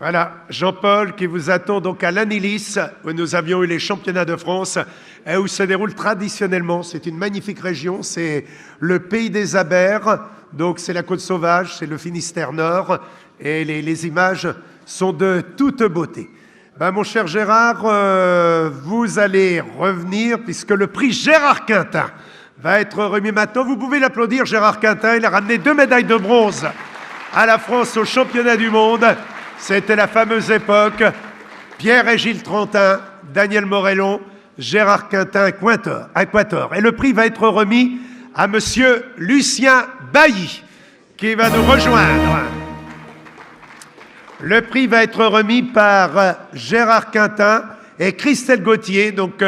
Voilà, Jean-Paul qui vous attend donc à l'Anilis, où nous avions eu les championnats de France, et où se déroule traditionnellement. C'est une magnifique région, c'est le pays des abers, donc c'est la côte sauvage, c'est le Finistère Nord, et les images sont de toute beauté. Ben, mon cher Gérard, vous allez revenir, puisque le prix Gérard Quintin va être remis maintenant. Vous pouvez l'applaudir, Gérard Quintin, il a ramené 2 médailles de bronze à la France au championnat du monde. C'était la fameuse époque, Pierre et Gilles Trentin, Daniel Morellon, Gérard Quintin, Aquator. Et le prix va être remis à Monsieur Lucien Bailly, qui va nous rejoindre. Le prix va être remis par Gérard Quintin et Christelle Gauthier, donc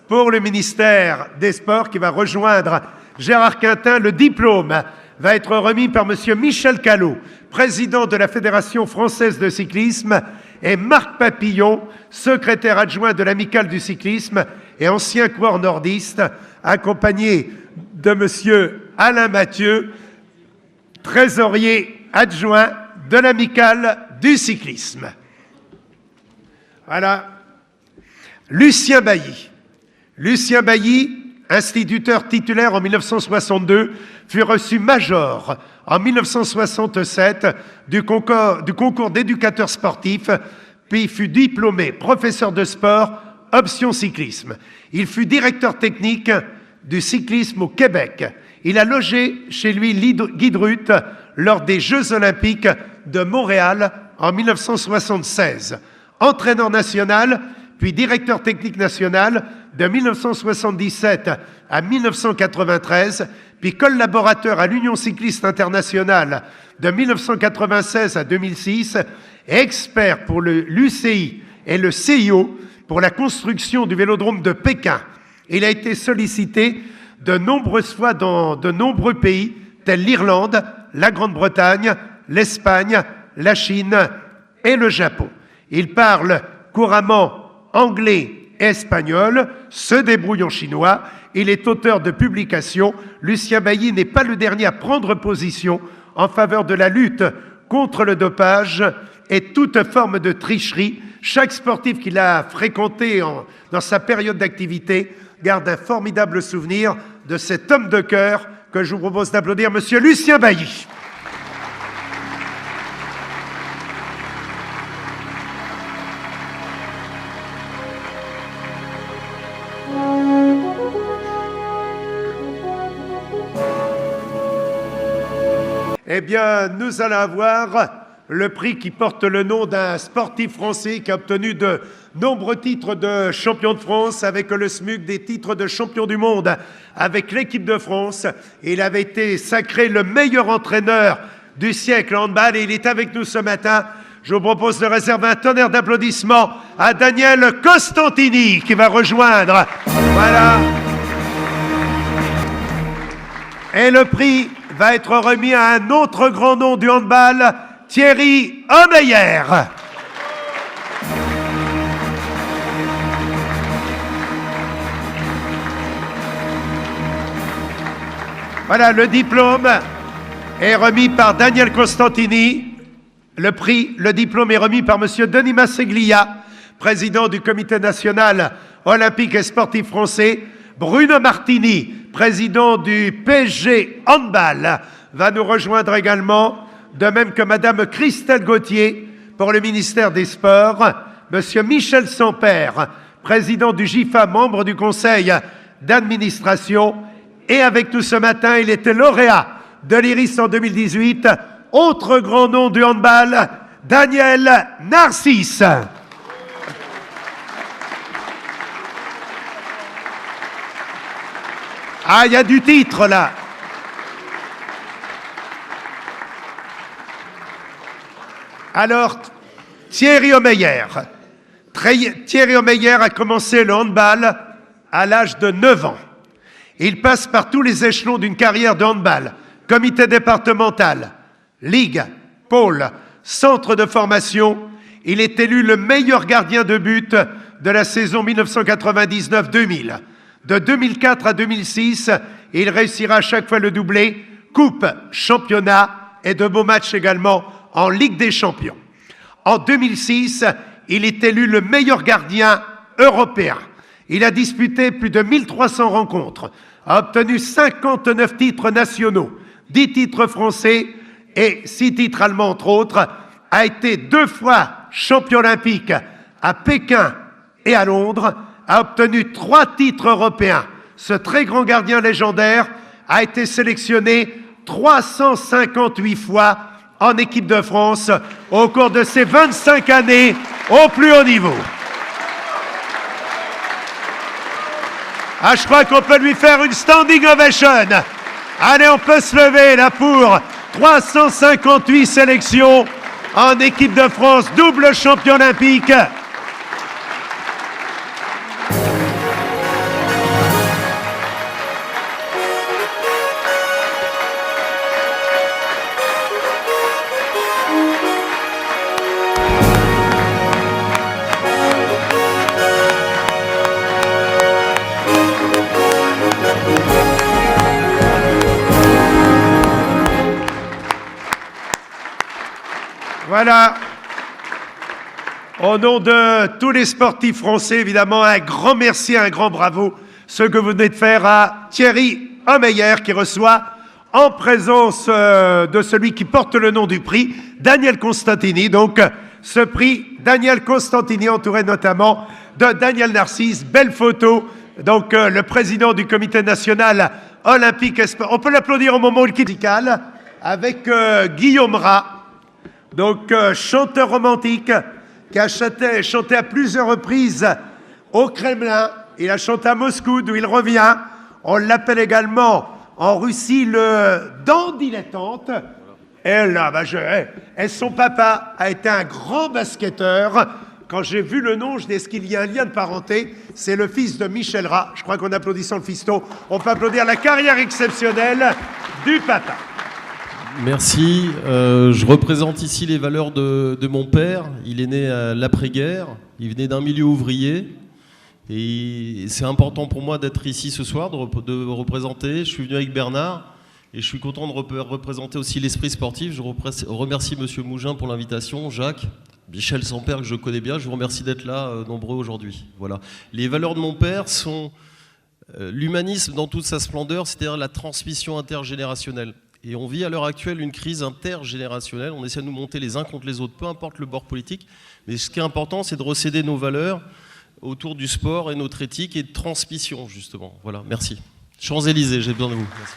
pour le ministère des Sports qui va rejoindre Gérard Quintin. Le diplôme va être remis par monsieur Michel Callot, président de la Fédération française de cyclisme, et Marc Papillon, secrétaire adjoint de l'Amicale du cyclisme et ancien coureur nordiste, accompagné de monsieur Alain Mathieu, trésorier adjoint de l'Amicale du cyclisme. Voilà. Lucien Bailly. Lucien Bailly, instituteur titulaire en 1962, fut reçu major en 1967 du concours d'éducateur sportif, puis fut diplômé professeur de sport, option cyclisme. Il fut directeur technique du cyclisme au Québec. Il a logé chez lui Guy Drut lors des Jeux olympiques de Montréal en 1976. Entraîneur national, puis directeur technique national de 1977 à 1993, puis collaborateur à l'Union cycliste internationale de 1996 à 2006, et expert pour l'UCI et le CIO pour la construction du vélodrome de Pékin. Il a été sollicité de nombreuses fois dans de nombreux pays, tels l'Irlande, la Grande-Bretagne, l'Espagne, la Chine et le Japon. Il parle couramment anglais et espagnol, se débrouille en chinois. Il est auteur de publications. Lucien Bailly n'est pas le dernier à prendre position en faveur de la lutte contre le dopage et toute forme de tricherie. Chaque sportif qu'il a fréquenté dans sa période d'activité garde un formidable souvenir de cet homme de cœur que je vous propose d'applaudir, monsieur Lucien Bailly. Eh bien, nous allons avoir le prix qui porte le nom d'un sportif français qui a obtenu de nombreux titres de champion de France avec le SMUC, des titres de champion du monde avec l'équipe de France. Il avait été sacré le meilleur entraîneur du siècle en handball et il est avec nous ce matin. Je vous propose de réserver un tonnerre d'applaudissements à Daniel Costantini qui va rejoindre. Voilà. Et le prix va être remis à un autre grand nom du handball, Thierry Omeyer. Voilà, le diplôme est remis par Daniel Costantini. Le diplôme est remis par monsieur Denis Masseglia, président du Comité national olympique et sportif français. Bruno Martini, président du PSG Handball, va nous rejoindre également, de même que madame Christelle Gauthier pour le ministère des Sports, monsieur Michel Sampère, président du GIFA, membre du conseil d'administration, et avec nous ce matin, il était lauréat de l'Iris en 2018, autre grand nom du handball, Daniel Narcisse. Ah, il y a du titre, là. Alors, Thierry Omeyer. Thierry Omeyer a commencé le handball à l'âge de 9 ans. Il passe par tous les échelons d'une carrière de handball. Comité départemental, ligue, pôle, centre de formation. Il est élu le meilleur gardien de but de la saison 1999-2000. De 2004 à 2006, il réussira à chaque fois le doublé, coupe, championnat et de beaux matchs également en Ligue des Champions. En 2006, il est élu le meilleur gardien européen. Il a disputé plus de 1300 rencontres, a obtenu 59 titres nationaux, 10 titres français et 6 titres allemands entre autres, a été 2 fois champion olympique à Pékin et à Londres, a obtenu 3 titres européens. Ce très grand gardien légendaire a été sélectionné 358 fois en équipe de France au cours de ses 25 années au plus haut niveau. Ah, je crois qu'on peut lui faire une standing ovation. Allez, on peut se lever là pour 358 sélections en équipe de France, double champion olympique. Voilà. Au nom de tous les sportifs français, évidemment, un grand merci, un grand bravo. Ce que vous venez de faire à Thierry Homeyer, qui reçoit, en présence de celui qui porte le nom du prix, Daniel Constantini. Donc, ce prix, Daniel Constantini, entouré notamment de Daniel Narcisse. Belle photo. Donc, le président du comité national olympique et sport. On peut l'applaudir au moment où il quitte, avec Guillaume Rat. Donc, chanteur romantique qui a chanté à plusieurs reprises au Kremlin. Il a chanté à Moscou, d'où il revient. On l'appelle également en Russie le dandilettante. Et son papa a été un grand basketteur. Quand j'ai vu le nom, je dis, est-ce qu'il y a un lien de parenté? C'est le fils de Michel Rat. Je crois qu'en applaudissant le fiston, on peut applaudir la carrière exceptionnelle du papa. Merci. Je représente ici les valeurs de mon père. Il est né à l'après-guerre. Il venait d'un milieu ouvrier. Et c'est important pour moi d'être ici ce soir, de représenter. Je suis venu avec Bernard et je suis content de représenter aussi l'esprit sportif. Je remercie Monsieur Mougin pour l'invitation, Jacques, Michel Samper que je connais bien. Je vous remercie d'être là, nombreux aujourd'hui. Voilà. Les valeurs de mon père sont l'humanisme dans toute sa splendeur, c'est-à-dire la transmission intergénérationnelle. Et on vit à l'heure actuelle une crise intergénérationnelle. On essaie de nous monter les uns contre les autres, peu importe le bord politique. Mais ce qui est important, c'est de recéder nos valeurs autour du sport et notre éthique et de transmission, justement. Voilà, merci. Champs-Élysées, j'ai besoin de vous. Merci.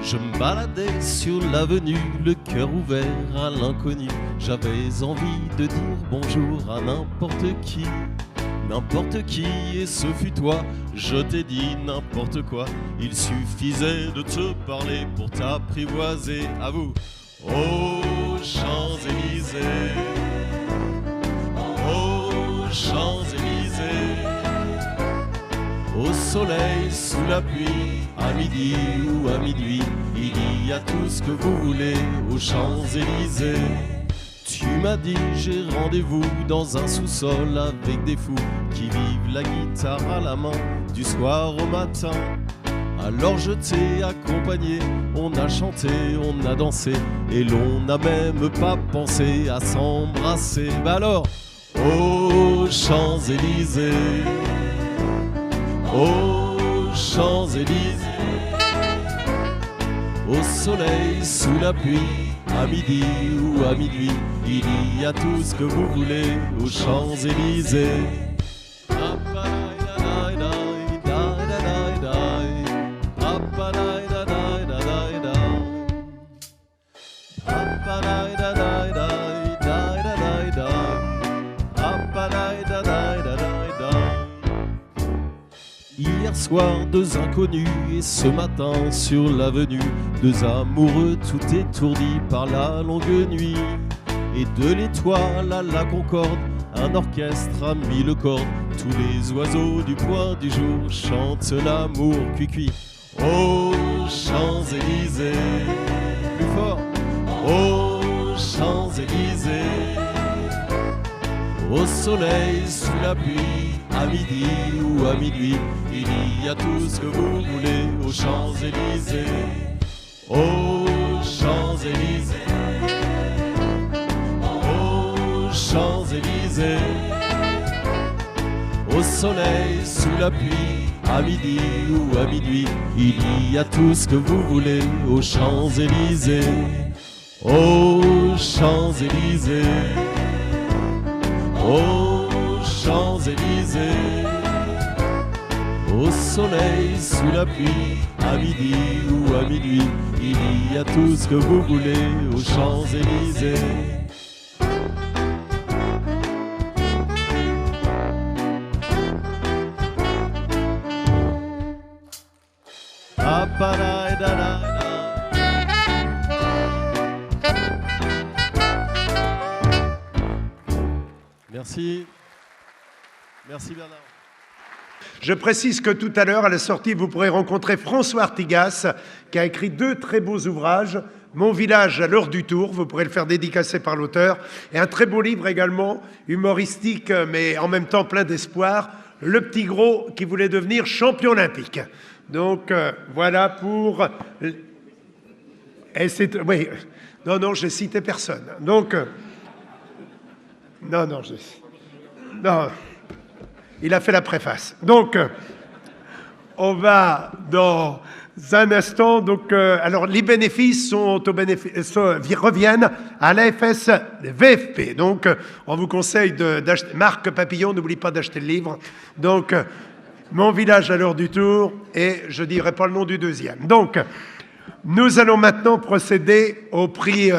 Je me baladais sur l'avenue, le cœur ouvert à l'inconnu. J'avais envie de dire bonjour à n'importe qui, et ce fut toi. Je t'ai dit n'importe quoi, il suffisait de te parler pour t'apprivoiser. À vous, aux Champs-Élysées, aux Champs-Élysées, au soleil, sous la pluie, à midi ou à minuit, il y a tout ce que vous voulez aux Champs-Élysées. Tu m'as dit j'ai rendez-vous dans un sous-sol avec des fous qui vivent la guitare à la main du soir au matin. Alors je t'ai accompagné, on a chanté, on a dansé et l'on n'a même pas pensé à s'embrasser. Bah alors, aux Champs-Élysées, aux Champs-Élysées, au soleil, sous la pluie, à midi ou à minuit, il y a tout ce que vous voulez aux Champs-Élysées. Hier soir, deux inconnus et ce matin sur l'avenue, deux amoureux tout étourdis par la longue nuit. Et de l'étoile à la concorde, un orchestre a mis le cordes. Tous les oiseaux du point du jour chantent l'amour cuicui. Aux Champs-Élysées, plus fort. Aux Champs-Élysées, au soleil, sous la pluie, à midi ou à minuit, il y a tout ce que vous voulez aux Champs-Élysées. Aux Champs-Élysées, aux Champs-Élysées, au soleil, sous la pluie, à midi ou à minuit, il y a tout ce que vous voulez aux Champs-Élysées. Aux Champs-Élysées, aux Champs-Élysées, Au soleil, sous la pluie, à midi ou à minuit, il y a tout ce que vous voulez aux Champs-Élysées. Merci. Merci Bernard. Je précise que tout à l'heure, à la sortie, vous pourrez rencontrer François Artigas, qui a écrit 2 très beaux ouvrages. Mon village à l'heure du tour, vous pourrez le faire dédicacer par l'auteur, et un très beau livre également, humoristique, mais en même temps plein d'espoir, Le Petit Gros qui voulait devenir champion olympique. Donc voilà pour... Et oui, non, j'ai cité personne. Donc, non, il a fait la préface. Donc, on va dans un instant. Donc, alors, les bénéfices reviennent à l'AFS VFP. Donc, on vous conseille d'acheter. Marc Papillon, n'oublie pas d'acheter le livre. Donc, Mon village à l'heure du tour, et je ne dirai pas le nom du deuxième. Donc, nous allons maintenant procéder au prix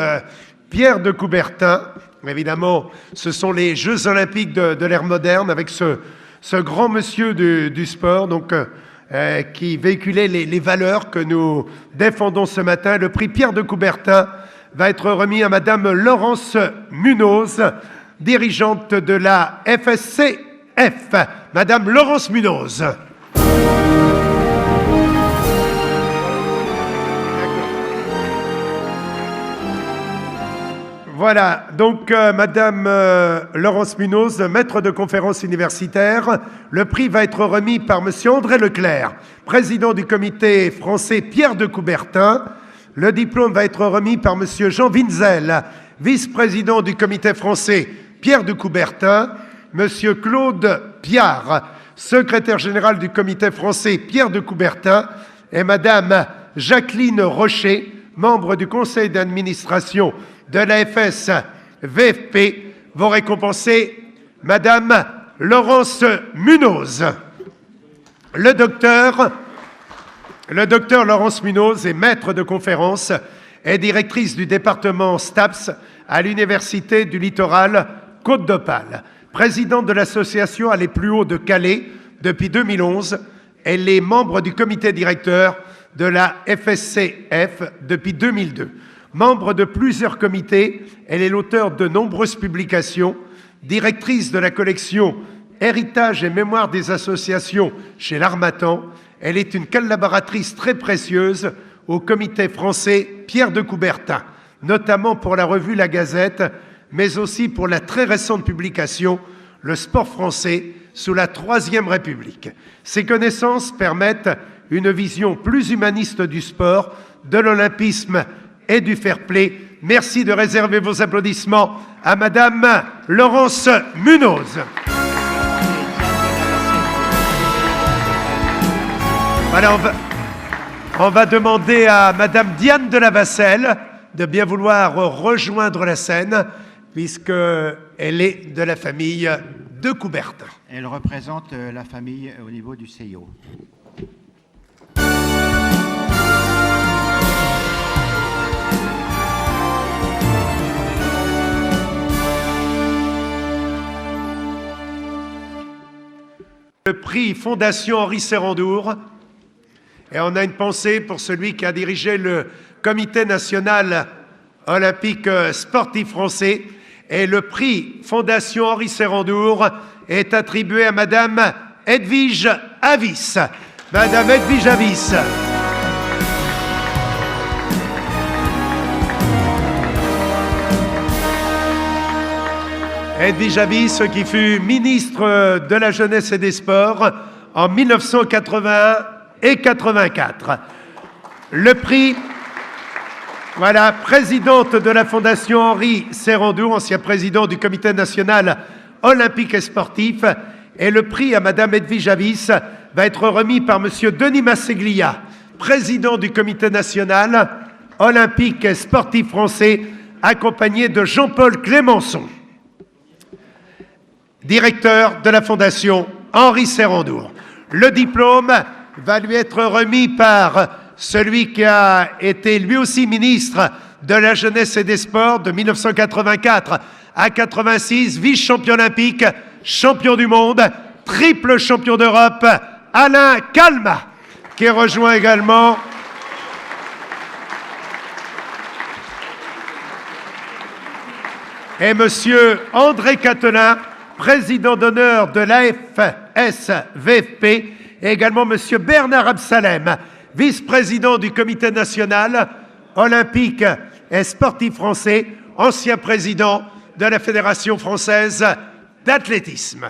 Pierre de Coubertin. Évidemment, ce sont les Jeux olympiques de l'ère moderne avec ce grand monsieur du sport donc, qui véhiculait les valeurs que nous défendons ce matin. Le prix Pierre de Coubertin va être remis à Madame Laurence Munoz, dirigeante de la FSCF. Madame Laurence Munoz. Voilà, donc Madame Laurence Munoz, maître de conférences universitaires, le prix va être remis par Monsieur André Leclerc, président du comité français Pierre de Coubertin. Le diplôme va être remis par Monsieur Jean Winzel, vice-président du comité français Pierre de Coubertin. Monsieur Claude Piard, secrétaire général du comité français Pierre de Coubertin. Et Madame Jacqueline Rocher, membre du conseil d'administration de l'AFS VFP, vont récompenser Madame Laurence Munoz. Le docteur Laurence Munoz est maître de conférences et directrice du département STAPS à l'Université du Littoral Côte d'Opale. Présidente de l'association Aller plus haut de Calais depuis 2011, elle est membre du comité directeur de la FSCF depuis 2002. Membre de plusieurs comités, elle est l'auteur de nombreuses publications, directrice de la collection Héritage et mémoire des associations chez l'Harmattan. Elle est une collaboratrice très précieuse au comité français Pierre de Coubertin, notamment pour la revue La Gazette, mais aussi pour la très récente publication Le sport français sous la Troisième République. Ces connaissances permettent une vision plus humaniste du sport, de l'olympisme et du fair-play. Merci de réserver vos applaudissements à Madame Laurence Munoz. Alors, on va demander à Madame Diane de la Vasselle de bien vouloir rejoindre la scène, puisqu'elle est de la famille de Coubertin. Elle représente la famille au niveau du CIO. Le prix Fondation Henri Serrandour. Et on a une pensée pour celui qui a dirigé le Comité national olympique sportif français. Et le prix Fondation Henri Serrandour est attribué à Madame Edwige Avis. Madame Edwige Avis. Edwige Avis, qui fut ministre de la Jeunesse et des Sports en 1981 et 84. Le prix, voilà, présidente de la Fondation Henri Serrandour, ancien président du Comité national olympique et sportif, et le prix à Madame Edwige Avis va être remis par Monsieur Denis Masseglia, président du Comité national olympique et sportif français, accompagné de Jean-Paul Clémenceau, directeur de la Fondation Henri Serrandour. Le diplôme va lui être remis par celui qui a été lui aussi ministre de la Jeunesse et des Sports de 1984 à 86, vice-champion olympique, champion du monde, triple champion d'Europe, Alain Calma, qui rejoint également et Monsieur André Catelin, président d'honneur de l'AFS-VFP, et également Monsieur Bernard Absalem, vice-président du Comité national olympique et sportif français, ancien président de la Fédération française d'athlétisme.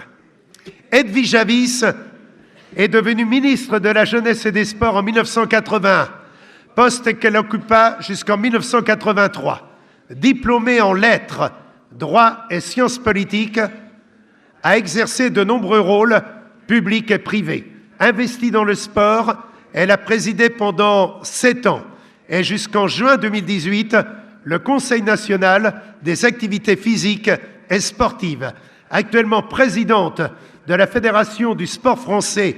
Edwige Avis est devenue ministre de la Jeunesse et des Sports en 1980, poste qu'elle occupa jusqu'en 1983. Diplômée en lettres, droit et sciences politiques, a exercé de nombreux rôles publics et privés. Investie dans le sport, elle a présidé pendant 7 ans et jusqu'en juin 2018 le Conseil national des activités physiques et sportives. Actuellement présidente de la Fédération du sport français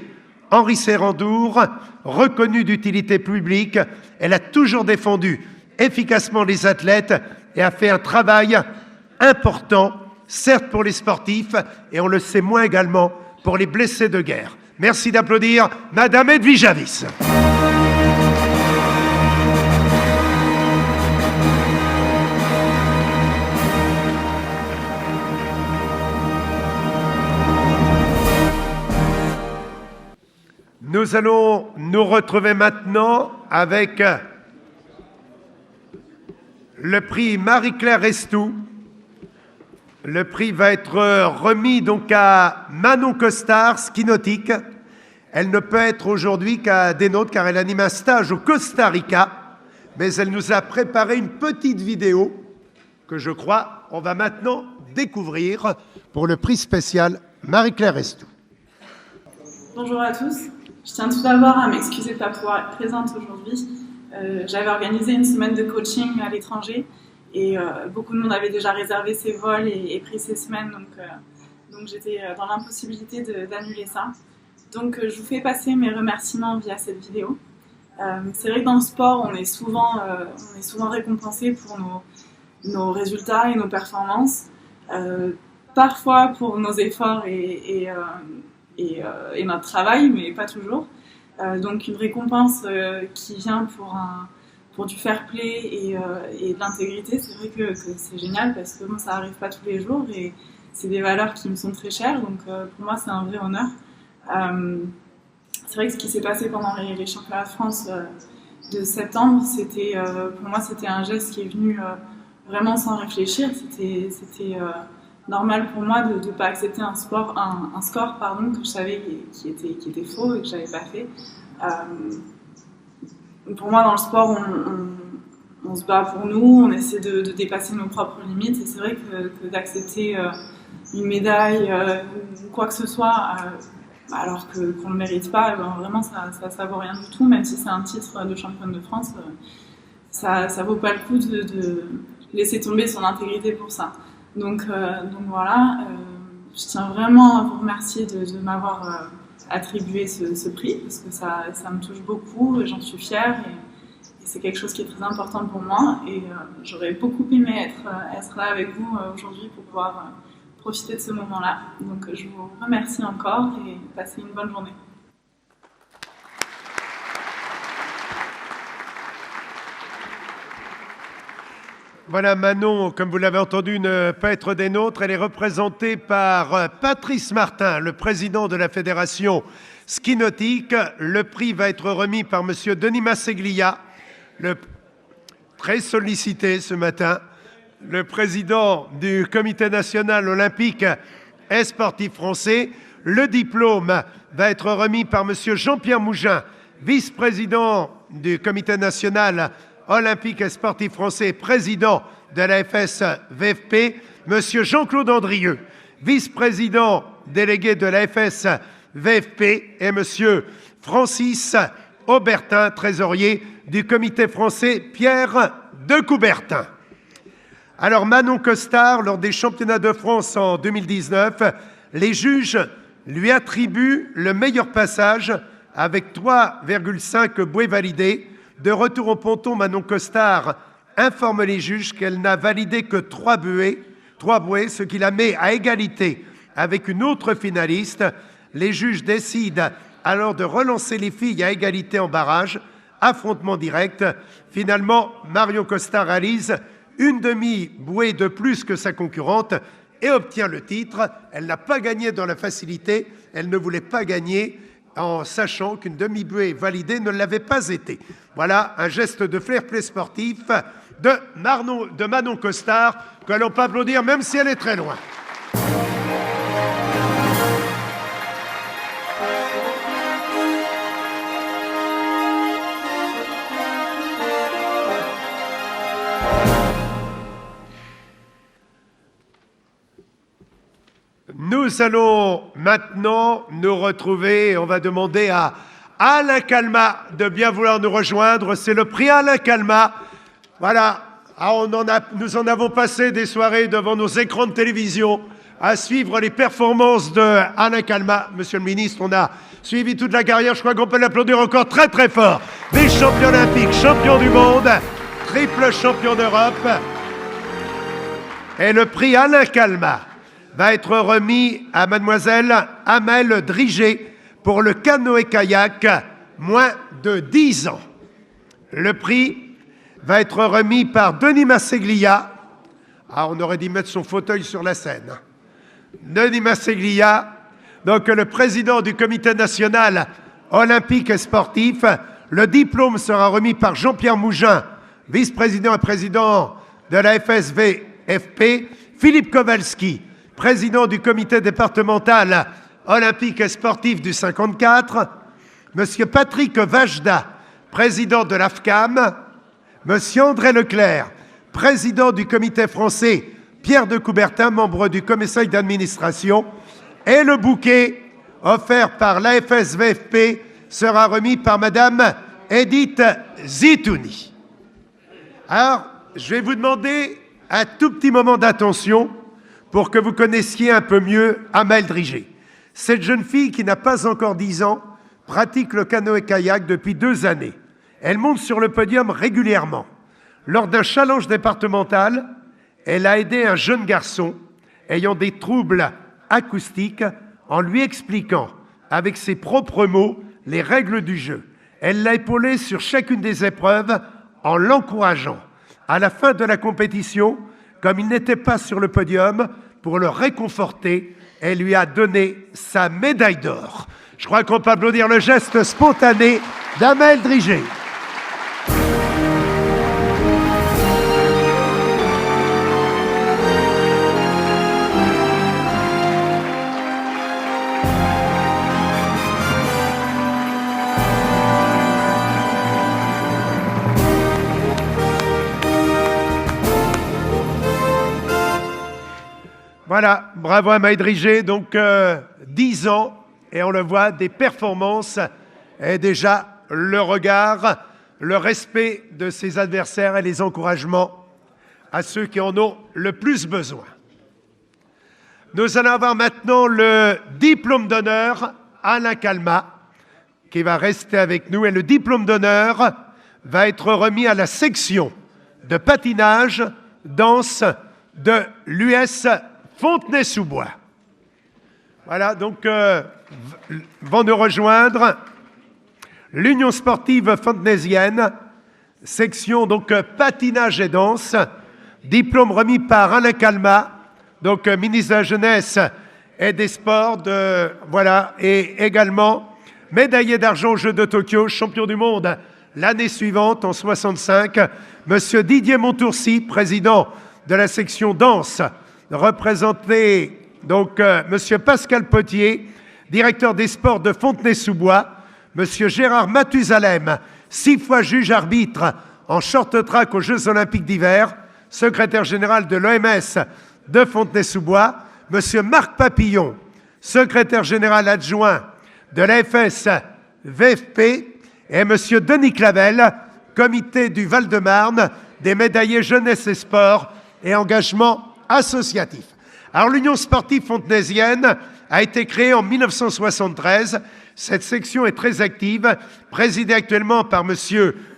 Henri Serrandour, reconnue d'utilité publique, elle a toujours défendu efficacement les athlètes et a fait un travail important, certes pour les sportifs, et on le sait moins également pour les blessés de guerre. Merci d'applaudir Madame Edwige Avis. Nous allons nous retrouver maintenant avec le prix Marie-Claire Restou. Le prix va être remis donc à Manon Costard, ski nautique. Elle ne peut être aujourd'hui qu'à des nôtres car elle anime un stage au Costa Rica, mais elle nous a préparé une petite vidéo que je crois on va maintenant découvrir pour le prix spécial Marie-Claire Restou. Bonjour à tous. Je tiens tout d'abord à m'excuser de ne pas pouvoir être présente aujourd'hui. J'avais organisé une semaine de coaching à l'étranger et beaucoup de monde avait déjà réservé ses vols et pris ses semaines, donc j'étais dans l'impossibilité d'annuler ça. Donc je vous fais passer mes remerciements via cette vidéo. C'est vrai que dans le sport, on est souvent récompensé pour nos résultats et nos performances, parfois pour nos efforts et notre travail, mais pas toujours. Donc une récompense qui vient pour du fair play et de l'intégrité, c'est vrai que c'est génial parce que bon, ça n'arrive pas tous les jours et c'est des valeurs qui me sont très chères, donc pour moi c'est un vrai honneur. C'est vrai que ce qui s'est passé pendant les championnats de France de septembre, pour moi c'était un geste qui est venu vraiment sans réfléchir. C'était normal pour moi de ne pas accepter un score que je savais qui était faux et que je n'avais pas fait. Pour moi, dans le sport, on se bat pour nous, on essaie de dépasser nos propres limites. Et c'est vrai que d'accepter une médaille ou quoi que ce soit, alors qu'on ne le mérite pas, vraiment, ça vaut rien du tout. Même si c'est un titre de championne de France, ça vaut pas le coup de laisser tomber son intégrité pour ça. Donc voilà, je tiens vraiment à vous remercier de m'avoir attribué ce prix, parce que ça me touche beaucoup, j'en suis fière, et c'est quelque chose qui est très important pour moi, et j'aurais beaucoup aimé être là avec vous aujourd'hui pour pouvoir profiter de ce moment-là. Donc je vous remercie encore, et passez une bonne journée. Voilà, Manon, comme vous l'avez entendu, ne peut être des nôtres. Elle est représentée par Patrice Martin, le président de la Fédération ski nautique. Le prix va être remis par Monsieur Denis Masseglia, très sollicité ce matin, le président du Comité national olympique et sportif français. Le diplôme va être remis par Monsieur Jean-Pierre Mougin, vice-président du Comité national olympique et sportif français, président de la FS-VFP, Monsieur Jean-Claude Andrieux, vice-président délégué de la FS-VFP, et Monsieur Francis Aubertin, trésorier du Comité français Pierre de Coubertin. Alors Manon Costard, lors des championnats de France en 2019, les juges lui attribue le meilleur passage avec 3,5 bouées validées. De retour au ponton, Manon Costard informe les juges qu'elle n'a validé que 3 bouées, ce qui la met à égalité avec une autre finaliste. Les juges décident alors de relancer les filles à égalité en barrage, affrontement direct. Finalement, Marion Costard réalise une demi-bouée de plus que sa concurrente et obtient le titre. Elle n'a pas gagné dans la facilité, elle ne voulait pas gagner en sachant qu'une demi-bouée validée ne l'avait pas été. Voilà un geste de fair play sportif de Manon Costard, que l'on peut applaudir même si elle est très loin. Nous allons maintenant nous retrouver, on va demander à Alain Calmat de bien vouloir nous rejoindre. C'est le prix Alain Calmat. Voilà, nous en avons passé des soirées devant nos écrans de télévision à suivre les performances de Alain Calmat. Monsieur le ministre, on a suivi toute la carrière, je crois qu'on peut l'applaudir encore très très fort. Des champions olympiques, champions du monde, triple champion d'Europe. Et le prix Alain Calmat va être remis à mademoiselle Amel Drigé pour le canoë-kayak moins de 10 ans. Le prix va être remis par Denis Masseglia. Ah, on aurait dû mettre son fauteuil sur la scène. Denis Masseglia, donc le président du comité national olympique et sportif. Le diplôme sera remis par Jean-Pierre Mougin, vice-président et président de la FSVFP. Philippe Kowalski, président du comité départemental olympique et sportif du 54, Monsieur Patrick Vajda, président de l'AFCAM, Monsieur André Leclerc, président du comité français, Pierre de Coubertin, membre du conseil d'administration, et le bouquet offert par l'AFSVFP sera remis par Madame Edith Zitouni. Alors, je vais vous demander un tout petit moment d'attention pour que vous connaissiez un peu mieux Amel Drigé. Cette jeune fille qui n'a pas encore 10 ans pratique le canoë-kayak depuis 2 années. Elle monte sur le podium régulièrement. Lors d'un challenge départemental, elle a aidé un jeune garçon ayant des troubles acoustiques en lui expliquant avec ses propres mots les règles du jeu. Elle l'a épaulé sur chacune des épreuves en l'encourageant. À la fin de la compétition, comme il n'était pas sur le podium, pour le réconforter, elle lui a donné sa médaille d'or. Je crois qu'on peut applaudir le geste spontané d'Amel Drigé. Voilà, bravo à Amel Drigé, donc 10 ans, et on le voit, des performances, et déjà le regard, le respect de ses adversaires et les encouragements à ceux qui en ont le plus besoin. Nous allons avoir maintenant le diplôme d'honneur Alain Calmat, qui va rester avec nous, et le diplôme d'honneur va être remis à la section de patinage, danse de l'US Fontenay-sous-Bois. Voilà, donc vont nous rejoindre l'Union sportive fontenaisienne, section donc patinage et danse, diplôme remis par Alain Calmat, donc ministre de la Jeunesse et des Sports, voilà, et également médaillé d'argent aux Jeux de Tokyo, champion du monde l'année suivante en 65, Monsieur Didier Montourcy, président de la section danse, représenté donc Monsieur Pascal Potier, directeur des sports de Fontenay-sous-Bois, Monsieur Gérard Mathusalem, 6 fois juge arbitre en short-track aux Jeux olympiques d'hiver, secrétaire général de l'OMS de Fontenay-sous-Bois, Monsieur Marc Papillon, secrétaire général adjoint de l'AFS-VFP, et Monsieur Denis Clavel, comité du Val-de-Marne des médaillés jeunesse et sport et engagement associatif. Alors l'Union sportive fontenaisienne a été créée en 1973. Cette section est très active, présidée actuellement par M.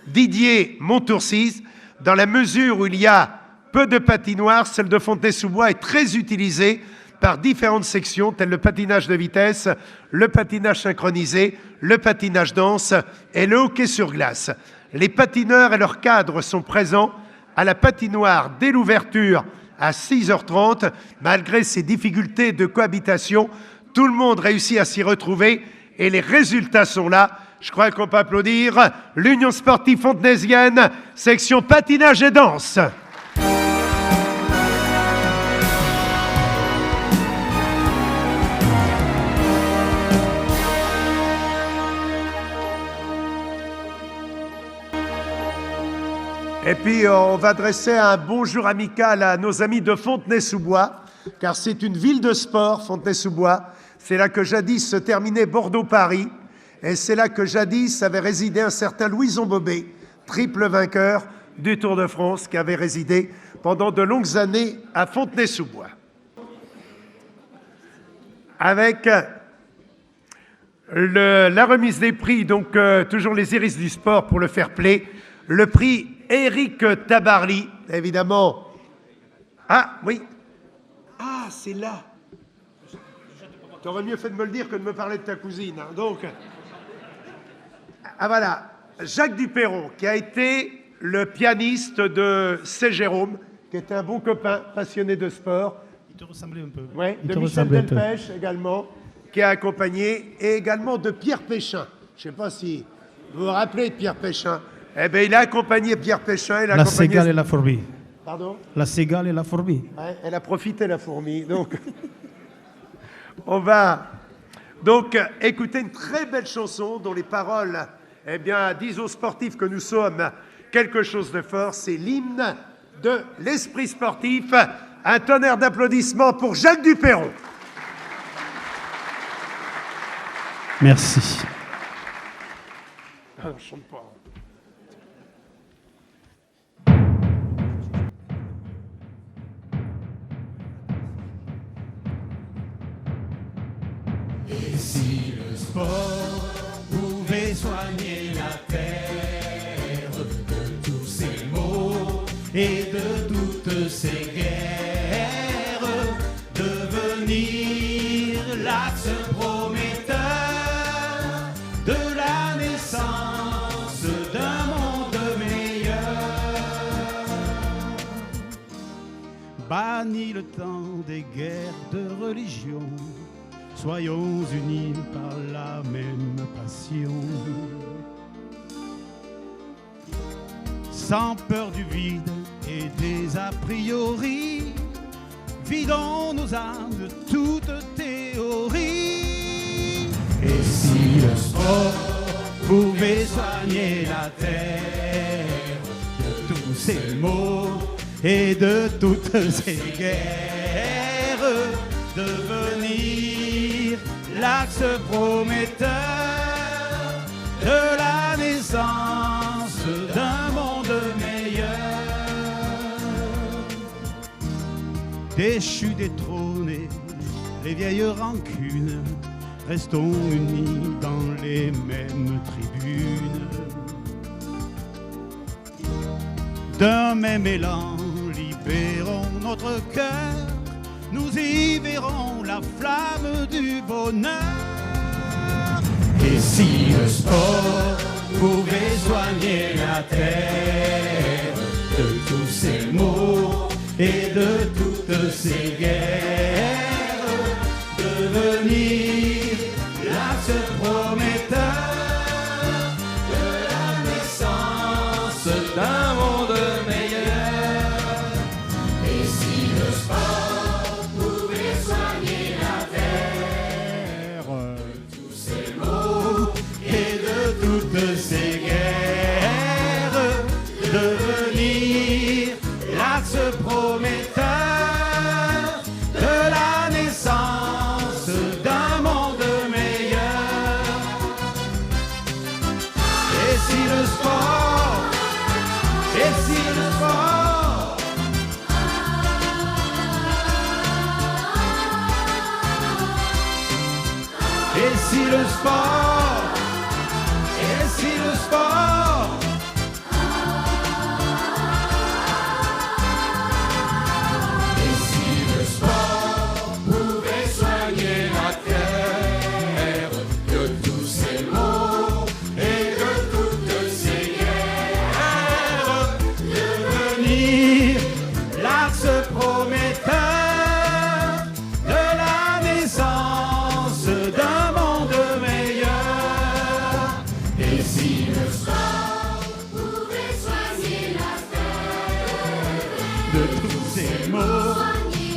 Didier Montoursis. Dans la mesure où il y a peu de patinoires, celle de Fontenay-sous-Bois est très utilisée par différentes sections, telles le patinage de vitesse, le patinage synchronisé, le patinage danse et le hockey sur glace. Les patineurs et leurs cadres sont présents à la patinoire dès l'ouverture à 6h30. Malgré ces difficultés de cohabitation, tout le monde réussit à s'y retrouver et les résultats sont là. Je crois qu'on peut applaudir l'Union sportive fontenaisienne, section patinage et danse. Et puis, on va adresser un bonjour amical à nos amis de Fontenay-sous-Bois, car c'est une ville de sport, Fontenay-sous-Bois. C'est là que jadis se terminait Bordeaux-Paris, et c'est là que jadis avait résidé un certain Louison Bobet, triple vainqueur du Tour de France, qui avait résidé pendant de longues années à Fontenay-sous-Bois. Avec la remise des prix, donc toujours les Iris du sport pour le fair play, le prix Éric Tabarly, évidemment. Ah, oui. Ah, c'est là. Tu aurais mieux fait de me le dire que de me parler de ta cousine. Hein. Donc, ah voilà, Jacques Duperron, qui a été le pianiste de C. Jérôme, qui était un bon copain, passionné de sport. Il te ressemblait un peu. Oui, de Michel Delpech également, qui a accompagné, et également de Pierre Péchin. Je ne sais pas si vous vous rappelez de Pierre Péchin. Eh bien, il a accompagné Pierre Péchin. La cigale et la fourmi. Pardon? La cigale et la fourmi. Ouais, elle a profité, la fourmi. Donc, on va donc écouter une très belle chanson dont les paroles, eh bien, disent aux sportifs que nous sommes quelque chose de fort. C'est l'hymne de l'esprit sportif. Un tonnerre d'applaudissements pour Jacques Duperron. Merci. Ah, non, je chante pas. Et si le sport pouvait soigner la terre de tous ces maux et de toutes ces guerres, devenir l'axe prometteur de la naissance d'un monde meilleur. Banni le temps des guerres de religion, soyons unis par la même passion. Sans peur du vide et des a priori, vidons nos âmes de toute théorie. Et si le sport pouvait soigner la terre de tous ces maux et de toutes ces guerres, devenir l'axe prometteur de la naissance d'un monde meilleur. déchus, détrônés, les vieilles rancunes, restons unis dans les mêmes tribunes. D'un même élan, libérons notre cœur, nous y verrons la flamme du bonheur. Et si le sport pouvait soigner la terre de tous ces maux et de toutes ces guerres, devenir l'axe prometteur de la naissance d'un monde meilleur. Et si le sport pouvait soigner la terre de tous ces maux et de toutes ces guerres, devenir l'axe prometteur de la naissance d'un monde meilleur. Et si le sport, et si le sport, le sport, et si le sport, et si le sport pouvait soigner la terre de tous ces maux et de toutes ces guerres, devenir l'axe prometteur de la naissance d'un monde meilleur. Et si le sport pouvait soigner la terre de tous ces maux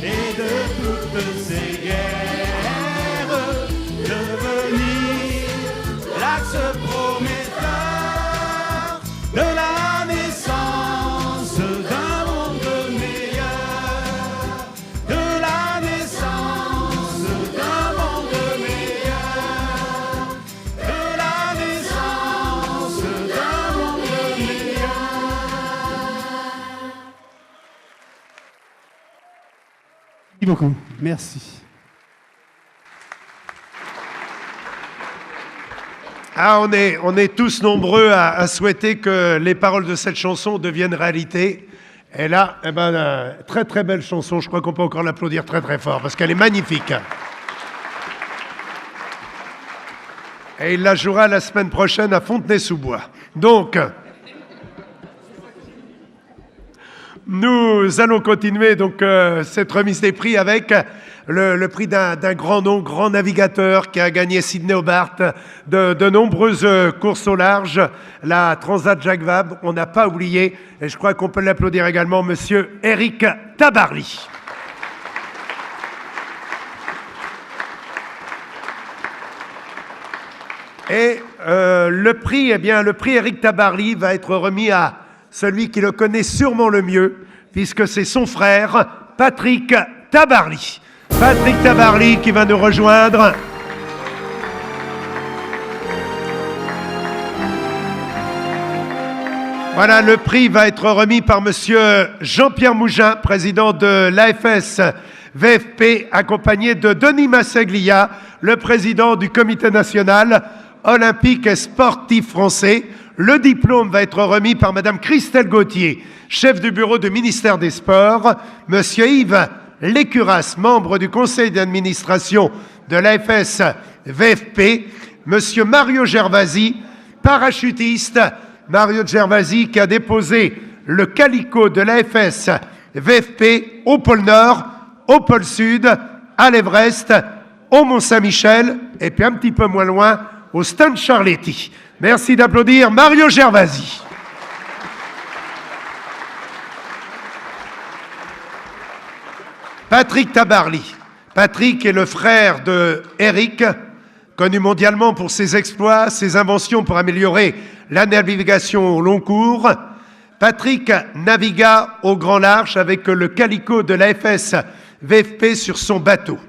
et de toutes ces guerres, devenir l'axe prometteur de la naissance d'un monde meilleur, de la naissance d'un monde meilleur, de la naissance d'un monde meilleur. Merci beaucoup. Merci. Ah, on est tous nombreux à souhaiter que les paroles de cette chanson deviennent réalité. Et là, eh ben, très très belle chanson. Je crois qu'on peut encore l'applaudir très très fort parce qu'elle est magnifique. Et il la jouera la semaine prochaine à Fontenay-sous-Bois. Donc, nous allons continuer donc cette remise des prix avec le prix d'un grand nom, grand navigateur qui a gagné Sydney-Hobart, de nombreuses courses au large, la Transat Jacques Vabre, on n'a pas oublié, et je crois qu'on peut l'applaudir également, monsieur Éric Tabarly. Et le prix, eh bien, le prix Éric Tabarly va être remis à celui qui le connaît sûrement le mieux, puisque c'est son frère, Patrick Tabarly. Patrick Tabarly qui va nous rejoindre. Voilà, le prix va être remis par monsieur Jean-Pierre Mougin, président de l'AFS VFP, accompagné de Denis Massaglia, le président du Comité national olympique et sportif français. Le diplôme va être remis par madame Christelle Gauthier, chef du bureau du ministère des Sports, monsieur Yves Lécuras, membre du conseil d'administration de l'AFS VFP, monsieur Mario Gervasi, parachutiste, Mario Gervasi qui a déposé le calicot de l'AFS VFP au pôle Nord, au pôle Sud, à l'Everest, au Mont-Saint-Michel et puis un petit peu moins loin, au Stan Charletti. Merci d'applaudir Mario Gervasi. Patrick Tabarly. Patrick est le frère de Éric, connu mondialement pour ses exploits, ses inventions pour améliorer la navigation au long cours. Patrick navigua au grand large avec le calicot de l'AFS VFP sur son bateau.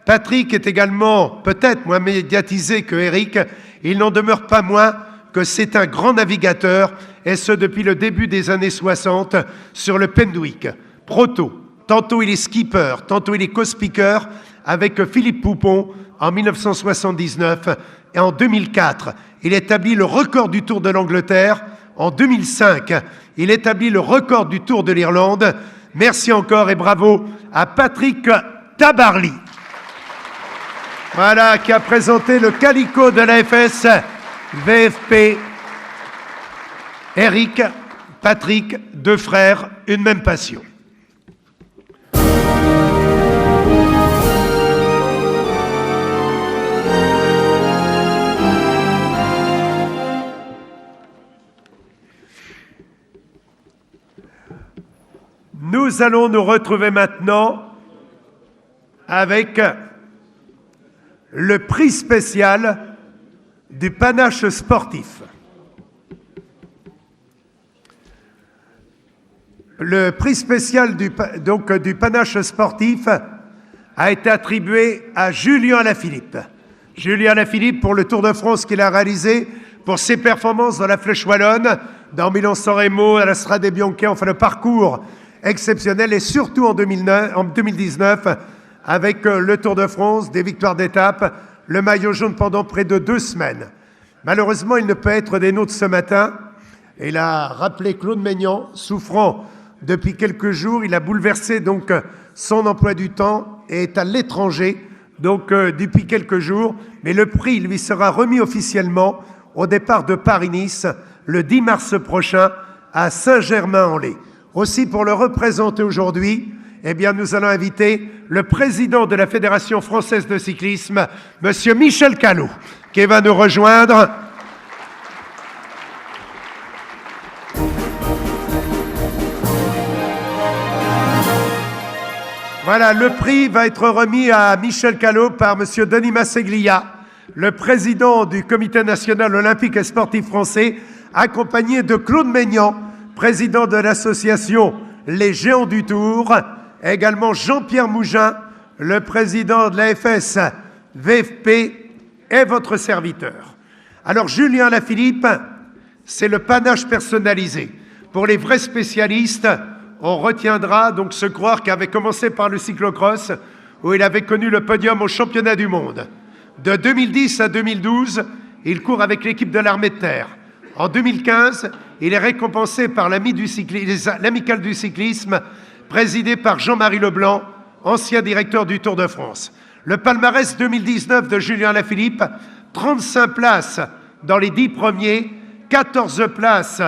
Patrick est également peut-être moins médiatisé que Éric. Il n'en demeure pas moins que c'est un grand navigateur, et ce depuis le début des années 60 sur le Penduic. Proto. Tantôt il est skipper, tantôt il est co-speaker avec Philippe Poupon en 1979 et en 2004. Il établit le record du Tour de l'Angleterre. En 2005, il établit le record du Tour de l'Irlande. Merci encore et bravo à Patrick Tabarly. Voilà, qui a présenté le calicot de l'AFS VFP. Éric, Patrick, deux frères, une même passion. Nous allons nous retrouver maintenant avec le prix spécial du panache sportif. Le prix spécial du panache sportif a été attribué à Julien Alaphilippe. Julien Alaphilippe pour le Tour de France qu'il a réalisé, pour ses performances dans la Flèche Wallonne, dans Milan-San Remo, à la Strade Bianche, enfin le parcours exceptionnel, et surtout en 2019 avec le Tour de France, des victoires d'étape, le maillot jaune pendant près de 2 semaines. Malheureusement, il ne peut être des nôtres ce matin. Et il a rappelé Claude Maignan, souffrant depuis quelques jours. Il a bouleversé donc son emploi du temps et est à l'étranger donc depuis quelques jours. Mais le prix lui sera remis officiellement au départ de Paris-Nice le 10 mars prochain à Saint-Germain-en-Laye. Aussi, pour le représenter aujourd'hui, eh bien, nous allons inviter le président de la Fédération française de cyclisme, Monsieur Michel Callot, qui va nous rejoindre. Voilà, le prix va être remis à Michel Callot par Monsieur Denis Masseglia, le président du Comité national olympique et sportif français, accompagné de Claude Maignan, président de l'association Les Géants du Tour, également Jean-Pierre Mougin, le président de la FS VFP et votre serviteur. Alors Julien Lafilippe, c'est le panache personnalisé. Pour les vrais spécialistes, on retiendra donc ce coureur qui avait commencé par le cyclocross, où il avait connu le podium au championnat du monde. De 2010 à 2012, il court avec l'équipe de l'armée de terre. En 2015, il est récompensé par l'Amicale du cyclisme, présidée par Jean-Marie Leblanc, ancien directeur du Tour de France. Le palmarès 2019 de Julien Lafilippe, 35 places dans les 10 premiers, 14 places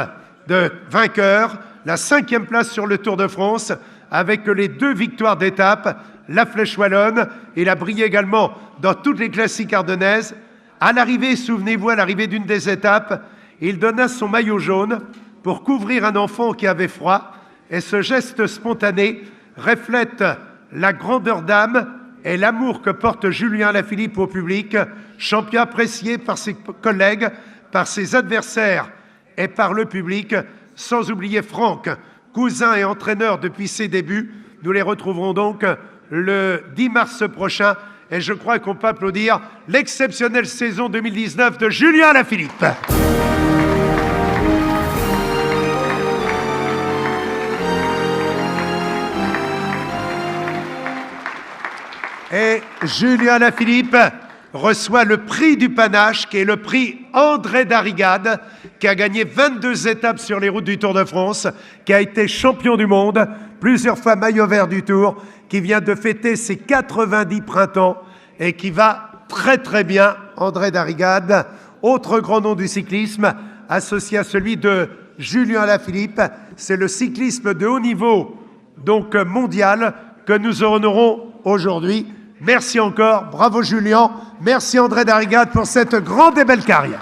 de vainqueurs, la 5e place sur le Tour de France, avec les 2 victoires d'étape, la Flèche Wallonne. Il a brillé également dans toutes les classiques ardennaises. À l'arrivée, souvenez-vous, à l'arrivée d'une des étapes, il donna son maillot jaune pour couvrir un enfant qui avait froid. Et ce geste spontané reflète la grandeur d'âme et l'amour que porte Julien Lafilippe au public, champion apprécié par ses collègues, par ses adversaires et par le public, sans oublier Franck, cousin et entraîneur depuis ses débuts. Nous les retrouverons donc le 10 mars prochain et je crois qu'on peut applaudir l'exceptionnelle saison 2019 de Julien Lafilippe. Et Julien Lafilippe reçoit le prix du panache, qui est le prix André Darrigade, qui a gagné 22 étapes sur les routes du Tour de France, qui a été champion du monde, plusieurs fois maillot vert du Tour, qui vient de fêter ses 90 printemps et qui va très très bien, André Darrigade, autre grand nom du cyclisme, associé à celui de Julien Lafilippe. C'est le cyclisme de haut niveau, donc mondial, que nous honorons aujourd'hui. Merci encore, bravo Julien, merci André Darrigade pour cette grande et belle carrière.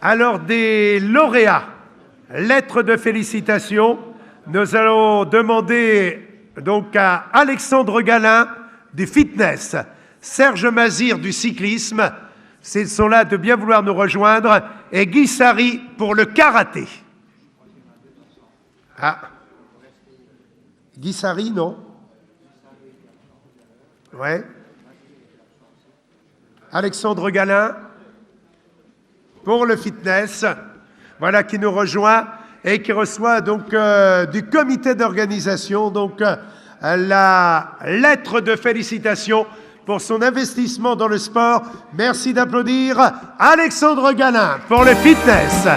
Alors, des lauréats, lettres de félicitations, nous allons demander donc à Alexandre Galin du fitness, Serge Mazir du cyclisme, s'ils sont là de bien vouloir nous rejoindre, et Guy Sari pour le karaté. Ah, Guy Sari, non? Ouais. Alexandre Galin pour le fitness, voilà, qui nous rejoint et qui reçoit donc du comité d'organisation donc la lettre de félicitations pour son investissement dans le sport. Merci d'applaudir Alexandre Galin pour le fitness.